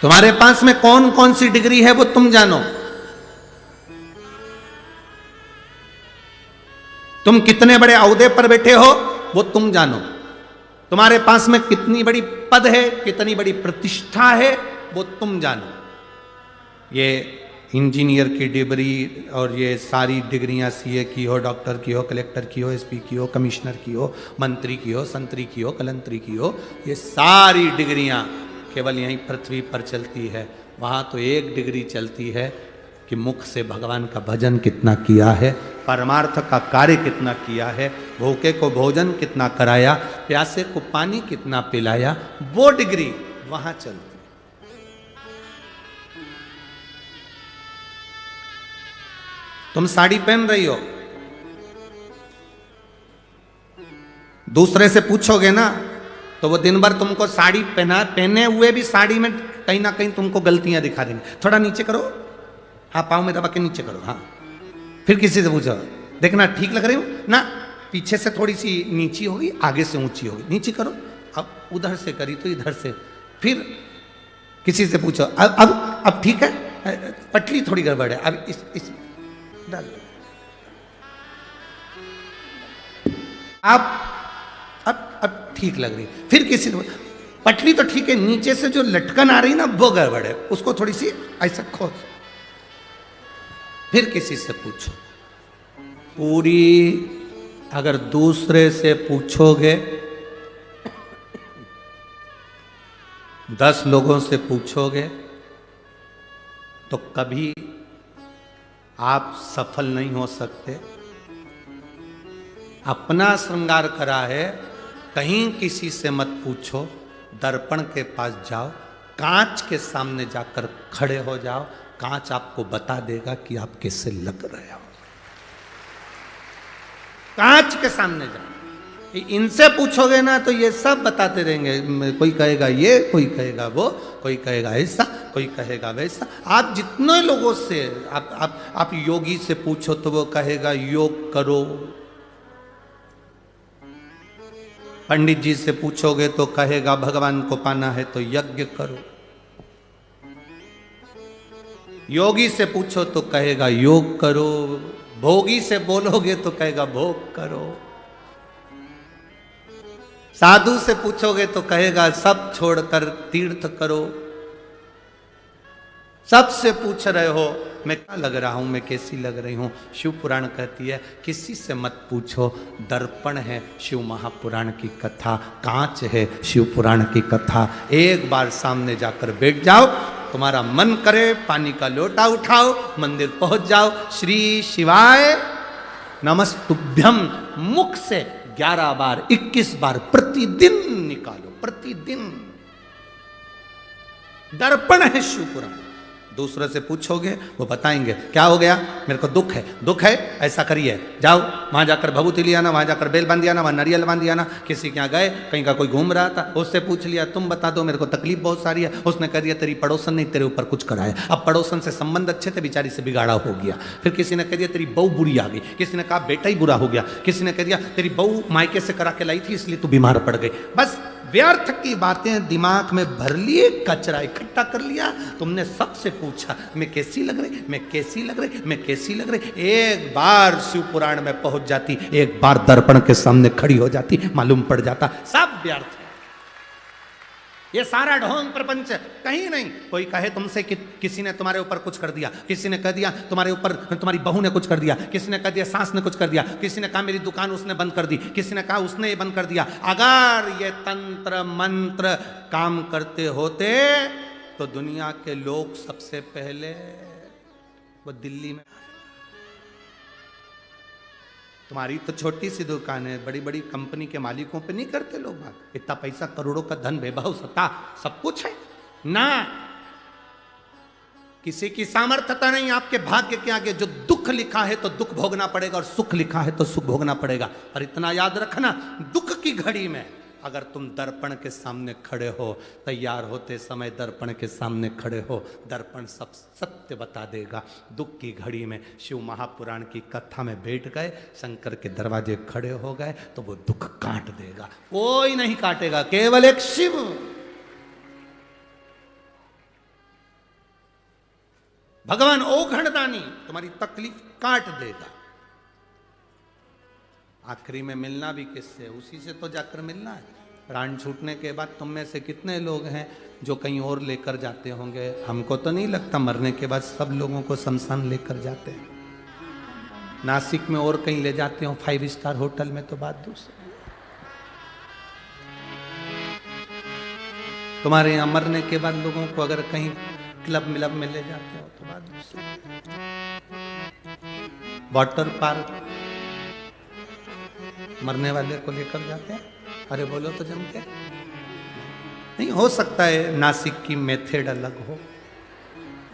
तुम्हारे पास में कौन कौन सी डिग्री है वो तुम जानो। तुम कितने बड़े ओहदे पर बैठे हो वो तुम जानो। तुम्हारे पास में कितनी बड़ी पद है, कितनी बड़ी प्रतिष्ठा है वो तुम जानो। ये इंजीनियर की डिग्री और ये सारी डिग्रियां सीए की हो, डॉक्टर की हो, कलेक्टर की हो, एसपी की हो, कमिश्नर की हो, मंत्री की हो, संतरी की हो, कलंतरी की हो, ये सारी डिग्रियां केवल यहीं पृथ्वी पर चलती है। वहाँ तो एक डिग्री चलती है कि मुख से भगवान का भजन कितना किया है, परमार्थ का कार्य कितना किया है, भूखे को भोजन कितना कराया, प्यासे को पानी कितना पिलाया, वो डिग्री वहां चलती। तुम साड़ी पहन रही हो, दूसरे से पूछोगे ना तो वो दिन भर तुमको साड़ी पहने हुए भी साड़ी में कहीं ना कहीं तुमको गलतियां दिखा देंगे। थोड़ा नीचे करो, हाँ पाँव में दबा के नीचे करो, हाँ। फिर किसी से पूछो, देखना ठीक लग रही हूं ना, पीछे से थोड़ी सी नीची होगी, आगे से ऊंची होगी, नीचे करो। अब उधर से करी तो इधर से। फिर किसी से पूछो, अब ठीक है, पटली थोड़ी गड़बड़ है, अब इस डाल। अब ठीक लग रही। फिर किसी से, पटली तो ठीक है, नीचे से जो लटकन आ रही ना वो गड़बड़ है, उसको थोड़ी सी ऐसा खोद। फिर किसी से पूछो। पूरी अगर दूसरे से पूछोगे, 10 लोगों से पूछोगे तो कभी आप सफल नहीं हो सकते। अपना श्रृंगार करा है, कहीं किसी से मत पूछो, दर्पण के पास जाओ, कांच के सामने जाकर खड़े हो जाओ, कांच आपको बता देगा कि आप कैसे लग रहे हो। कांच के सामने जाओ, इनसे पूछोगे ना तो ये सब बताते रहेंगे, कोई कहेगा ये, कोई कहेगा वो, कोई कहेगा ऐसा, कोई कहेगा वैसा। आप जितने लोगों से आप योगी से पूछो तो वो कहेगा योग करो, पंडित जी से पूछोगे तो कहेगा भगवान को पाना है तो यज्ञ करो, योगी से पूछो तो कहेगा योग करो, भोगी से बोलोगे तो कहेगा भोग करो, साधु से पूछोगे तो कहेगा सब छोड़कर तीर्थ करो। सबसे पूछ रहे हो मैं क्या लग रहा हूं, मैं कैसी लग रही हूं। शिव पुराण कहती है किसी से मत पूछो, दर्पण है शिव महापुराण की कथा, कांच है शिव पुराण की कथा। एक बार सामने जाकर बैठ जाओ, तुम्हारा मन करे पानी का लोटा उठाओ, मंदिर पहुंच जाओ, श्री शिवाय नमस्तुभ्यम मुख से 11 बार 21 बार प्रतिदिन निकालो, प्रतिदिन। दर्पण है शिव पुराण। दूसरे से पूछोगे वो बताएंगे क्या हो गया, मेरे को दुख है, दुख है ऐसा करिए, जाओ वहां जाकर भभूति लिया ना, वहां जाकर बेल बांध दिया ना, वहां नारियल बांध दिया ना। किसी के यहाँ गए, कहीं का कोई घूम रहा था, उससे पूछ लिया तुम बता दो मेरे को तकलीफ बहुत सारी है, उसने कह दिया तेरी पड़ोसन ने तेरे ऊपर कुछ करा है। अब पड़ोसन से संबंध अच्छे थे, बेचारी से बिगाड़ा हो गया। फिर किसी ने कह दिया तेरी बहू बुरी आ गई, किसी ने कहा बेटा ही बुरा हो गया, किसी ने कह दिया तेरी बहू मायके से करा के लाई थी इसलिए तू बीमार पड़ गई। बस व्यर्थ की बातें दिमाग में भर लिए, कचरा इकट्ठा कर लिया। तुमने सबसे पूछा मैं कैसी लग रही, मैं कैसी लग रही, मैं कैसी लग रही। एक बार शिव पुराण में पहुंच जाती, एक बार दर्पण के सामने खड़ी हो जाती, मालूम पड़ जाता सब व्यर्थ है। ये सारा ढोंग प्रपंच कहीं नहीं। कोई कहे तुमसे कि किसी ने तुम्हारे ऊपर कुछ कर दिया, किसी ने कह दिया तुम्हारे ऊपर तुम्हारी बहू ने कुछ कर दिया, किसी ने कह दिया सास ने कुछ कर दिया, किसी ने कहा मेरी दुकान उसने बंद कर दी, किसी ने कहा उसने ये बंद कर दिया। अगर ये तंत्र मंत्र काम करते होते तो दुनिया के लोग सबसे पहले वो दिल्ली में। तुम्हारी तो छोटी सी दुकान है, बड़ी बड़ी कंपनी के मालिकों पे नहीं करते लोग बात। इतना पैसा, करोड़ों का धन, वैभव, सत्ता सब कुछ है ना, किसी की सामर्थ्यता नहीं आपके भाग्य के आगे। जो दुख लिखा है तो दुख भोगना पड़ेगा, और सुख लिखा है तो सुख भोगना पड़ेगा। और इतना याद रखना, दुख की घड़ी में अगर तुम दर्पण के सामने खड़े हो, तैयार होते समय दर्पण के सामने खड़े हो, दर्पण सब सत्य बता देगा। दुख की घड़ी में शिव महापुराण की कथा में बैठ गए, शंकर के दरवाजे खड़े हो गए तो वो दुख काट देगा। कोई नहीं काटेगा, केवल एक शिव। भगवान ओघड़दानी तुम्हारी तकलीफ काट देगा। आखिरी में मिलना भी किससे, उसी से तो जाकर मिलना है। प्राण छूटने के बाद तुम में से कितने लोग हैं जो कहीं और लेकर जाते होंगे? हमको तो नहीं लगता। मरने के बाद सब लोगों को शमशान लेकर जाते हैं। नासिक में और कहीं ले जाते हो 5 स्टार होटल में तो बात दूसरी। तुम्हारे यहां मरने के बाद लोगों को अगर कहीं क्लब मिलब में ले जाते हो तो बात दूसरी। वाटर पार्क मरने वाले को लेकर जाते हैं? अरे बोलो तो जम के। नहीं हो सकता है नासिक की मेथड अलग हो,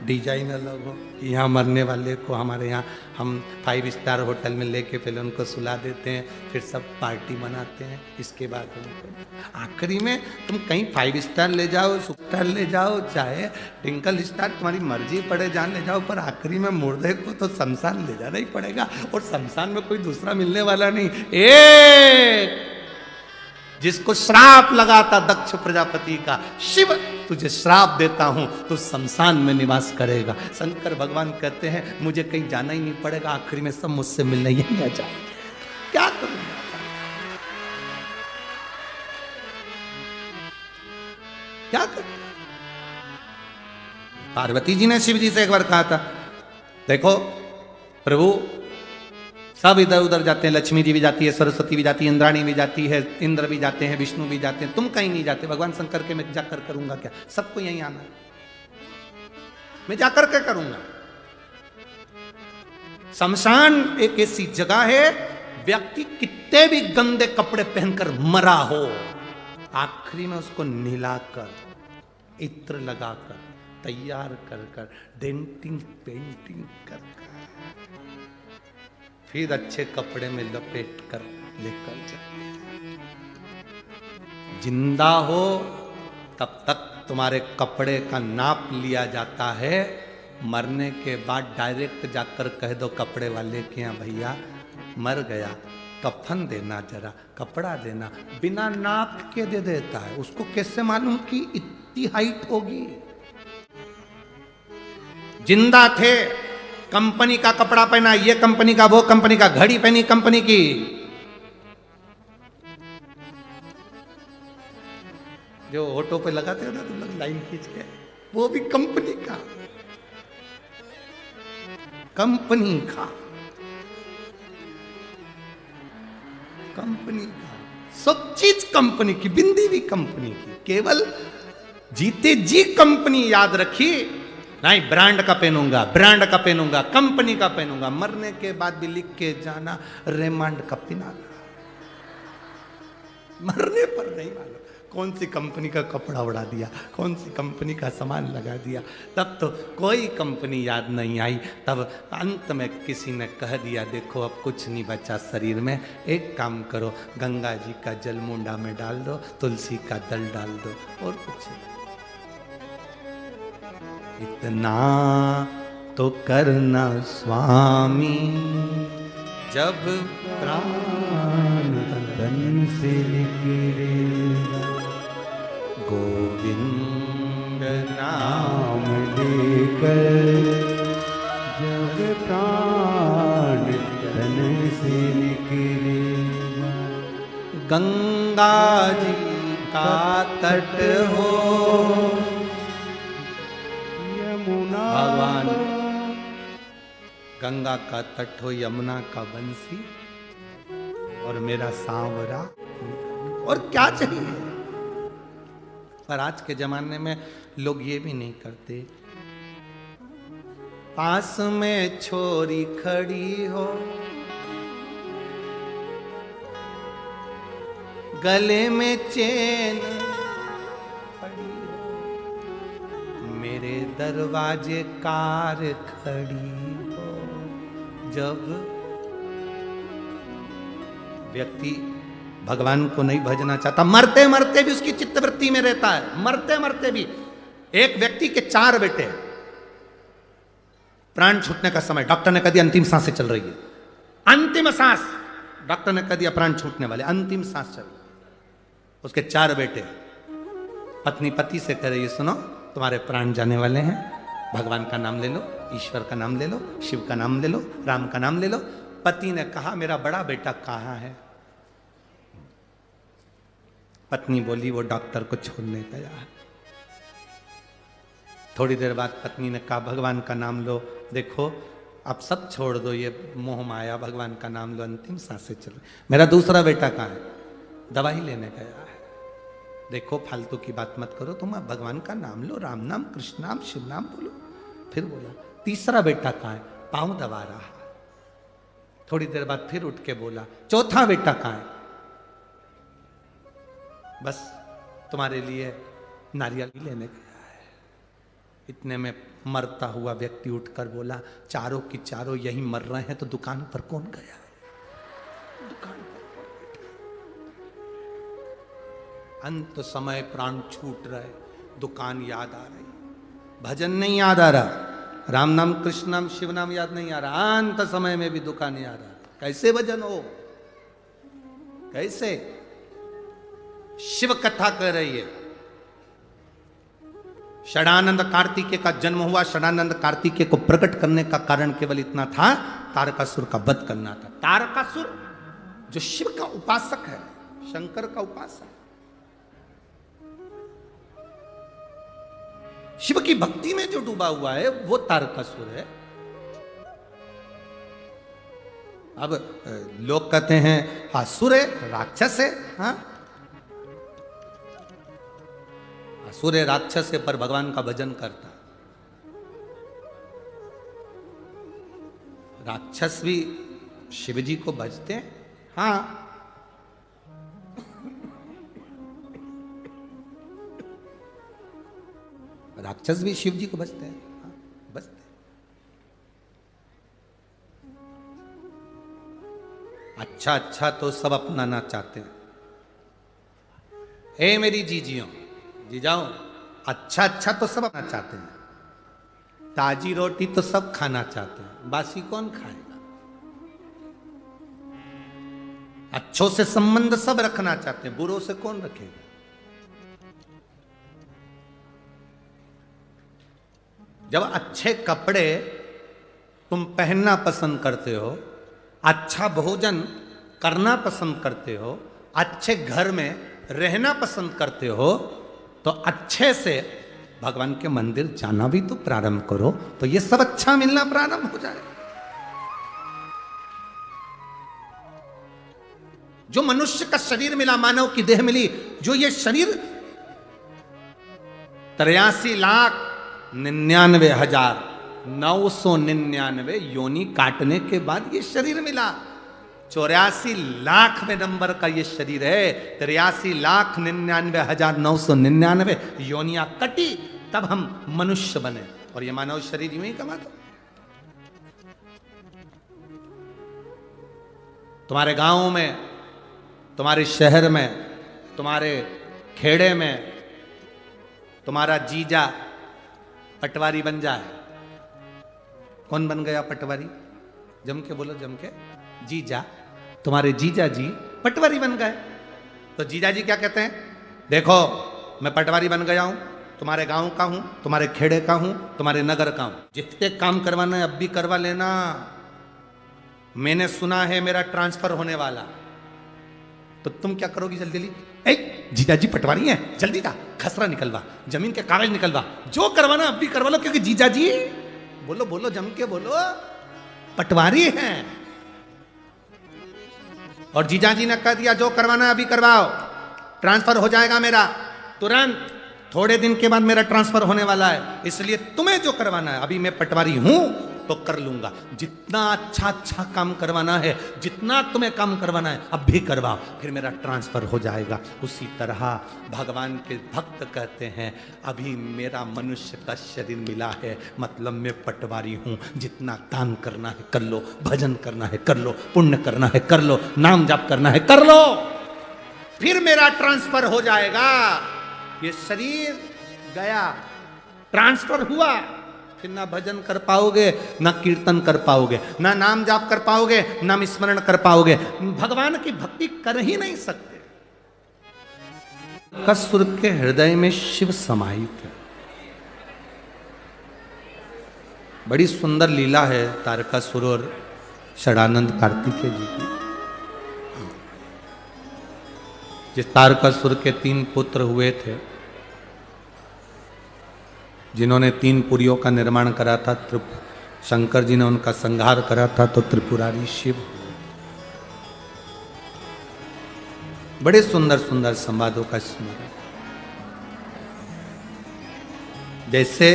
डिजाइन अलग हो। यहाँ मरने वाले को हमारे यहाँ हम 5 स्टार होटल में लेके पहले उनको सुला देते हैं, फिर सब पार्टी मनाते हैं, इसके बाद उनको आखिरी में तुम कहीं 5 स्टार ले जाओ, सुपर ले जाओ, चाहे टिंकल स्टार, तुम्हारी मर्जी पड़े जान ले जाओ, पर आखिरी में मुर्दे को तो शमशान ले जाना ही पड़ेगा। और शमशान में कोई दूसरा मिलने वाला नहीं। एक जिसको श्राप लगा था दक्ष प्रजापति का, शिव तुझे श्राप देता हूं, तू शमशान में निवास करेगा। शंकर भगवान कहते हैं मुझे कहीं जाना ही नहीं पड़ेगा, आखिरी में सब मुझसे मिलने यही आ जाए। क्या करूंगा? क्या करूं? पार्वती जी ने शिव जी से एक बार कहा था, देखो प्रभु सब इधर उधर जाते हैं, लक्ष्मी जी भी जाती है, सरस्वती भी जाती है, इंद्राणी भी जाती है, इंद्र भी जाते हैं, विष्णु भी जाते हैं, तुम कहीं नहीं जाते। भगवान शंकर के मैं जाकर करूंगा क्या? सबको यहीं आना है, मैं जाकर क्या करूंगा? शमशान एक ऐसी जगह है, व्यक्ति कितने भी गंदे कपड़े पहनकर मरा हो, आखिरी में उसको नहलाकर, इत्र लगाकर, तैयार कर, डेंटिंग पेंटिंग कर, फिर अच्छे कपड़े में लपेट कर लेकर जाए। जिंदा हो तब तक तुम्हारे कपड़े का नाप लिया जाता है, मरने के बाद डायरेक्ट जाकर कह दो कपड़े वाले के यहाँ, भैया मर गया, कफन देना, जरा कपड़ा देना, बिना नाप के दे देता है। उसको कैसे मालूम कि इतनी हाइट होगी? जिंदा थे, कंपनी का कपड़ा पहना, ये कंपनी का, वो कंपनी का, घड़ी पहनी कंपनी की, जो ऑटो पे लगाते हो ना तुम लोग लाइन खींच के, वो भी कंपनी का, कंपनी का, कंपनी का, सब चीज कंपनी की, बिंदी भी कंपनी की। केवल जीते जी कंपनी याद रखी, नहीं ब्रांड का पहनूंगा, ब्रांड का पहनूंगा, कंपनी का पहनूंगा। मरने के बाद भी लिख के जाना रेमांड का पिना। मरने पर नहीं मालूम कौन सी कंपनी का कपड़ा उड़ा दिया, कौन सी कंपनी का सामान लगा दिया। तब तो कोई कंपनी याद नहीं आई। तब अंत में किसी ने कह दिया, देखो अब कुछ नहीं बचा शरीर में, एक काम करो, गंगा जी का जल मुंडा में डाल दो, तुलसी का दल डाल दो, और कुछ नहीं। इतना तो करना स्वामी, जब प्राण तन से निकलेगा, गोविंद नाम लेकर, जब प्राण तन से निकलेगा। गंगा जी का तट हो, भगवान गंगा का तट हो, यमुना का बंसी, और मेरा सांवरा, और क्या चाहिए? पर आज के जमाने में लोग ये भी नहीं करते। पास में छोरी खड़ी हो, गले में चेन खड़ी हो, मेरे दरवाजे कार खड़ी हो। जब व्यक्ति भगवान को नहीं भजना चाहता, मरते मरते भी उसकी चित्तवृत्ति में रहता है, मरते मरते भी। एक व्यक्ति के 4 बेटे हैं, प्राण छूटने का समय, डॉक्टर ने कह दिया अंतिम सांसें चल रही है, अंतिम सांस, डॉक्टर ने कह दिया प्राण छूटने वाले, अंतिम सांस चल रही। उसके 4 बेटे, पत्नी पति से कह रही है, सुनो तुम्हारे प्राण जाने वाले हैं, भगवान का नाम ले लो, ईश्वर का नाम ले लो, शिव का नाम ले लो, राम का नाम ले लो। पति ने कहा मेरा बड़ा बेटा कहाँ है? पत्नी बोली वो डॉक्टर को छोड़ने गया है। थोड़ी देर बाद पत्नी ने कहा भगवान का नाम लो, देखो अब सब छोड़ दो, ये मोह माया, भगवान का नाम लो, अंतिम सांसें चल रही। मेरा दूसरा बेटा कहाँ है? दवाई लेने गया है। देखो फालतू की बात मत करो, तुम भगवान का नाम लो, राम नाम कृष्ण नाम शिव नाम बोलो। फिर बोला तीसरा बेटा कहाँ है? पाँव दबा रहा है। थोड़ी देर बाद फिर उठ के बोला चौथा बेटा कहाँ है? बस तुम्हारे लिए नारियल लेने गया है। इतने में मरता हुआ व्यक्ति उठकर बोला चारों की चारों यही मर रहे हैं तो दुकान पर कौन गया है? दुकान पर अंत समय प्राण छूट रहे, दुकान याद आ रही, भजन नहीं याद आ रहा, राम नाम कृष्ण नाम शिव नाम याद नहीं आ रहा, अंत समय में भी दुकान याद आ रही। कैसे भजन हो? कैसे? शिव कथा कह रही है। षडानंद कार्तिकेय का जन्म हुआ। षडानंद कार्तिकेय को प्रकट करने का कारण केवल इतना था, तारकासुर का वध करना था। तारकासुर जो शिव का उपासक है, शंकर का उपासक, शिव की भक्ति में जो डूबा हुआ है वो तारकासुर है। अब लोग कहते हैं असुर है, राक्षस है। हाँ, असुर है, राक्षस है, पर भगवान का भजन करता। राक्षस भी शिव जी को भजते हैं। हाँ, राक्षस भी शिव जी को भजते हैं। हाँ, भजते हैं। अच्छा अच्छा तो सब अपनाना चाहते हैं। हे मेरी जीजियों, जीजाओ, अच्छा अच्छा तो सब अपना चाहते हैं। ताजी रोटी तो सब खाना चाहते हैं, बासी कौन खाएगा? अच्छों से संबंध सब रखना चाहते हैं, बुरों से कौन रखेगा? जब अच्छे कपड़े तुम पहनना पसंद करते हो, अच्छा भोजन करना पसंद करते हो, अच्छे घर में रहना पसंद करते हो, तो अच्छे से भगवान के मंदिर जाना भी तो प्रारंभ करो, तो ये सब अच्छा मिलना प्रारंभ हो जाए। जो मनुष्य का शरीर मिला, मानव की देह मिली, जो ये शरीर 83,99,999 योनि काटने के बाद ये शरीर मिला। 84 लाख में नंबर का ये शरीर है। 83,99,999 योनियां कटी, तब हम मनुष्य बने। और ये मानव शरीर यूं ही कमा दो। तुम्हारे गांव में, तुम्हारे शहर में, तुम्हारे खेड़े में तुम्हारा जीजा पटवारी बन जाए। कौन बन गया पटवारी? जम के बोलो, जम के। जीजा, तुम्हारे जीजा जी पटवारी बन गए। तो जीजा जी क्या कहते हैं? देखो मैं पटवारी बन गया हूं, तुम्हारे गांव का हूं, तुम्हारे खेड़े का हूं, तुम्हारे नगर का हूं, जितने काम करवाना है अब भी करवा लेना। मैंने सुना है मेरा ट्रांसफर होने वाला। तो तुम क्या करोगी? जल्दी जल्दी, जीजा जी पटवारी हैं, जल्दी जा खसरा निकलवा, जमीन के कागज निकलवा, जो करवाना अब भी करवा लो, क्योंकि जीजा जी, बोलो बोलो जम के बोलो, पटवारी हैं। और जीजा जी ने कह दिया जो करवाना अभी करवाओ, ट्रांसफर हो जाएगा मेरा तुरंत, थोड़े दिन के बाद मेरा ट्रांसफर होने वाला है, इसलिए तुम्हें जो करवाना है, अभी मैं पटवारी हूं तो कर लूंगा। जितना अच्छा अच्छा काम करवाना है, जितना तुम्हें काम करवाना है अब भी करवाओ, फिर मेरा ट्रांसफर हो जाएगा। उसी तरह भगवान के भक्त कहते हैं अभी मेरा मनुष्य का शरीर मिला है, मतलब मैं पटवारी हूं। जितना दान करना है कर लो, भजन करना है कर लो, पुण्य करना है कर लो, नाम जाप करना है कर लो, फिर मेरा ट्रांसफर हो जाएगा। ये शरीर गया, ट्रांसफर हुआ, फिर ना भजन कर पाओगे, ना कीर्तन कर पाओगे, ना नाम जाप कर पाओगे, नाम स्मरण कर पाओगे, भगवान की भक्ति कर ही नहीं सकते। तारकासुर के हृदय में शिव समाहित है। बड़ी सुंदर लीला है तारकासुर और षडानंद कार्तिकेय जी की। जिस तारकासुर के 3 पुत्र हुए थे, जिन्होंने 3 पुरियों का निर्माण करा था, शंकर जी ने उनका संहार करा था, तो त्रिपुरारी शिव। बड़े सुंदर सुंदर संवादों का स्मरण। जैसे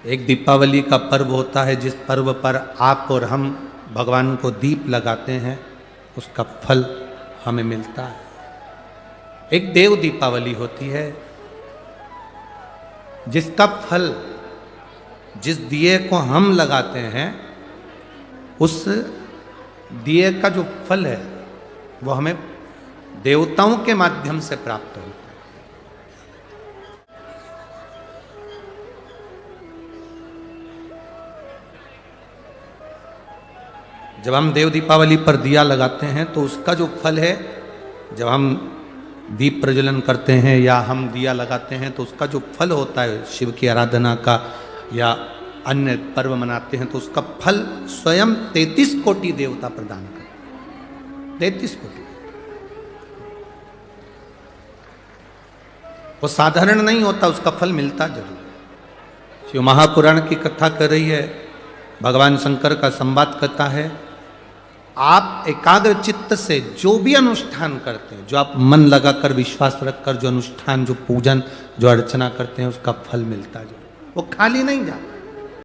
एक दीपावली का पर्व होता है, जिस पर्व पर आप और हम भगवान को दीप लगाते हैं, उसका फल हमें मिलता है। एक देव दीपावली होती है, जिसका फल, जिस दिए को हम लगाते हैं, उस दिए का जो फल है वो हमें देवताओं के माध्यम से प्राप्त होता है। जब हम देव दीपावली पर दिया लगाते हैं तो उसका जो फल है, जब हम दीप प्रज्वलन करते हैं या हम दिया लगाते हैं तो उसका जो फल होता है शिव की आराधना का या अन्य पर्व मनाते हैं, तो उसका फल स्वयं 33 कोटि देवता प्रदान करते। 33 कोटि। वो साधारण नहीं होता, उसका फल मिलता जरूर। शिव महापुराण की कथा कर रही है, भगवान शंकर का संवाद करता है। आप एकाग्र चित्त से जो भी अनुष्ठान करते हैं, जो आप मन लगाकर विश्वास रखकर जो अनुष्ठान, जो पूजन, जो अर्चना करते हैं, उसका फल मिलता जरूर। वो खाली नहीं जाता।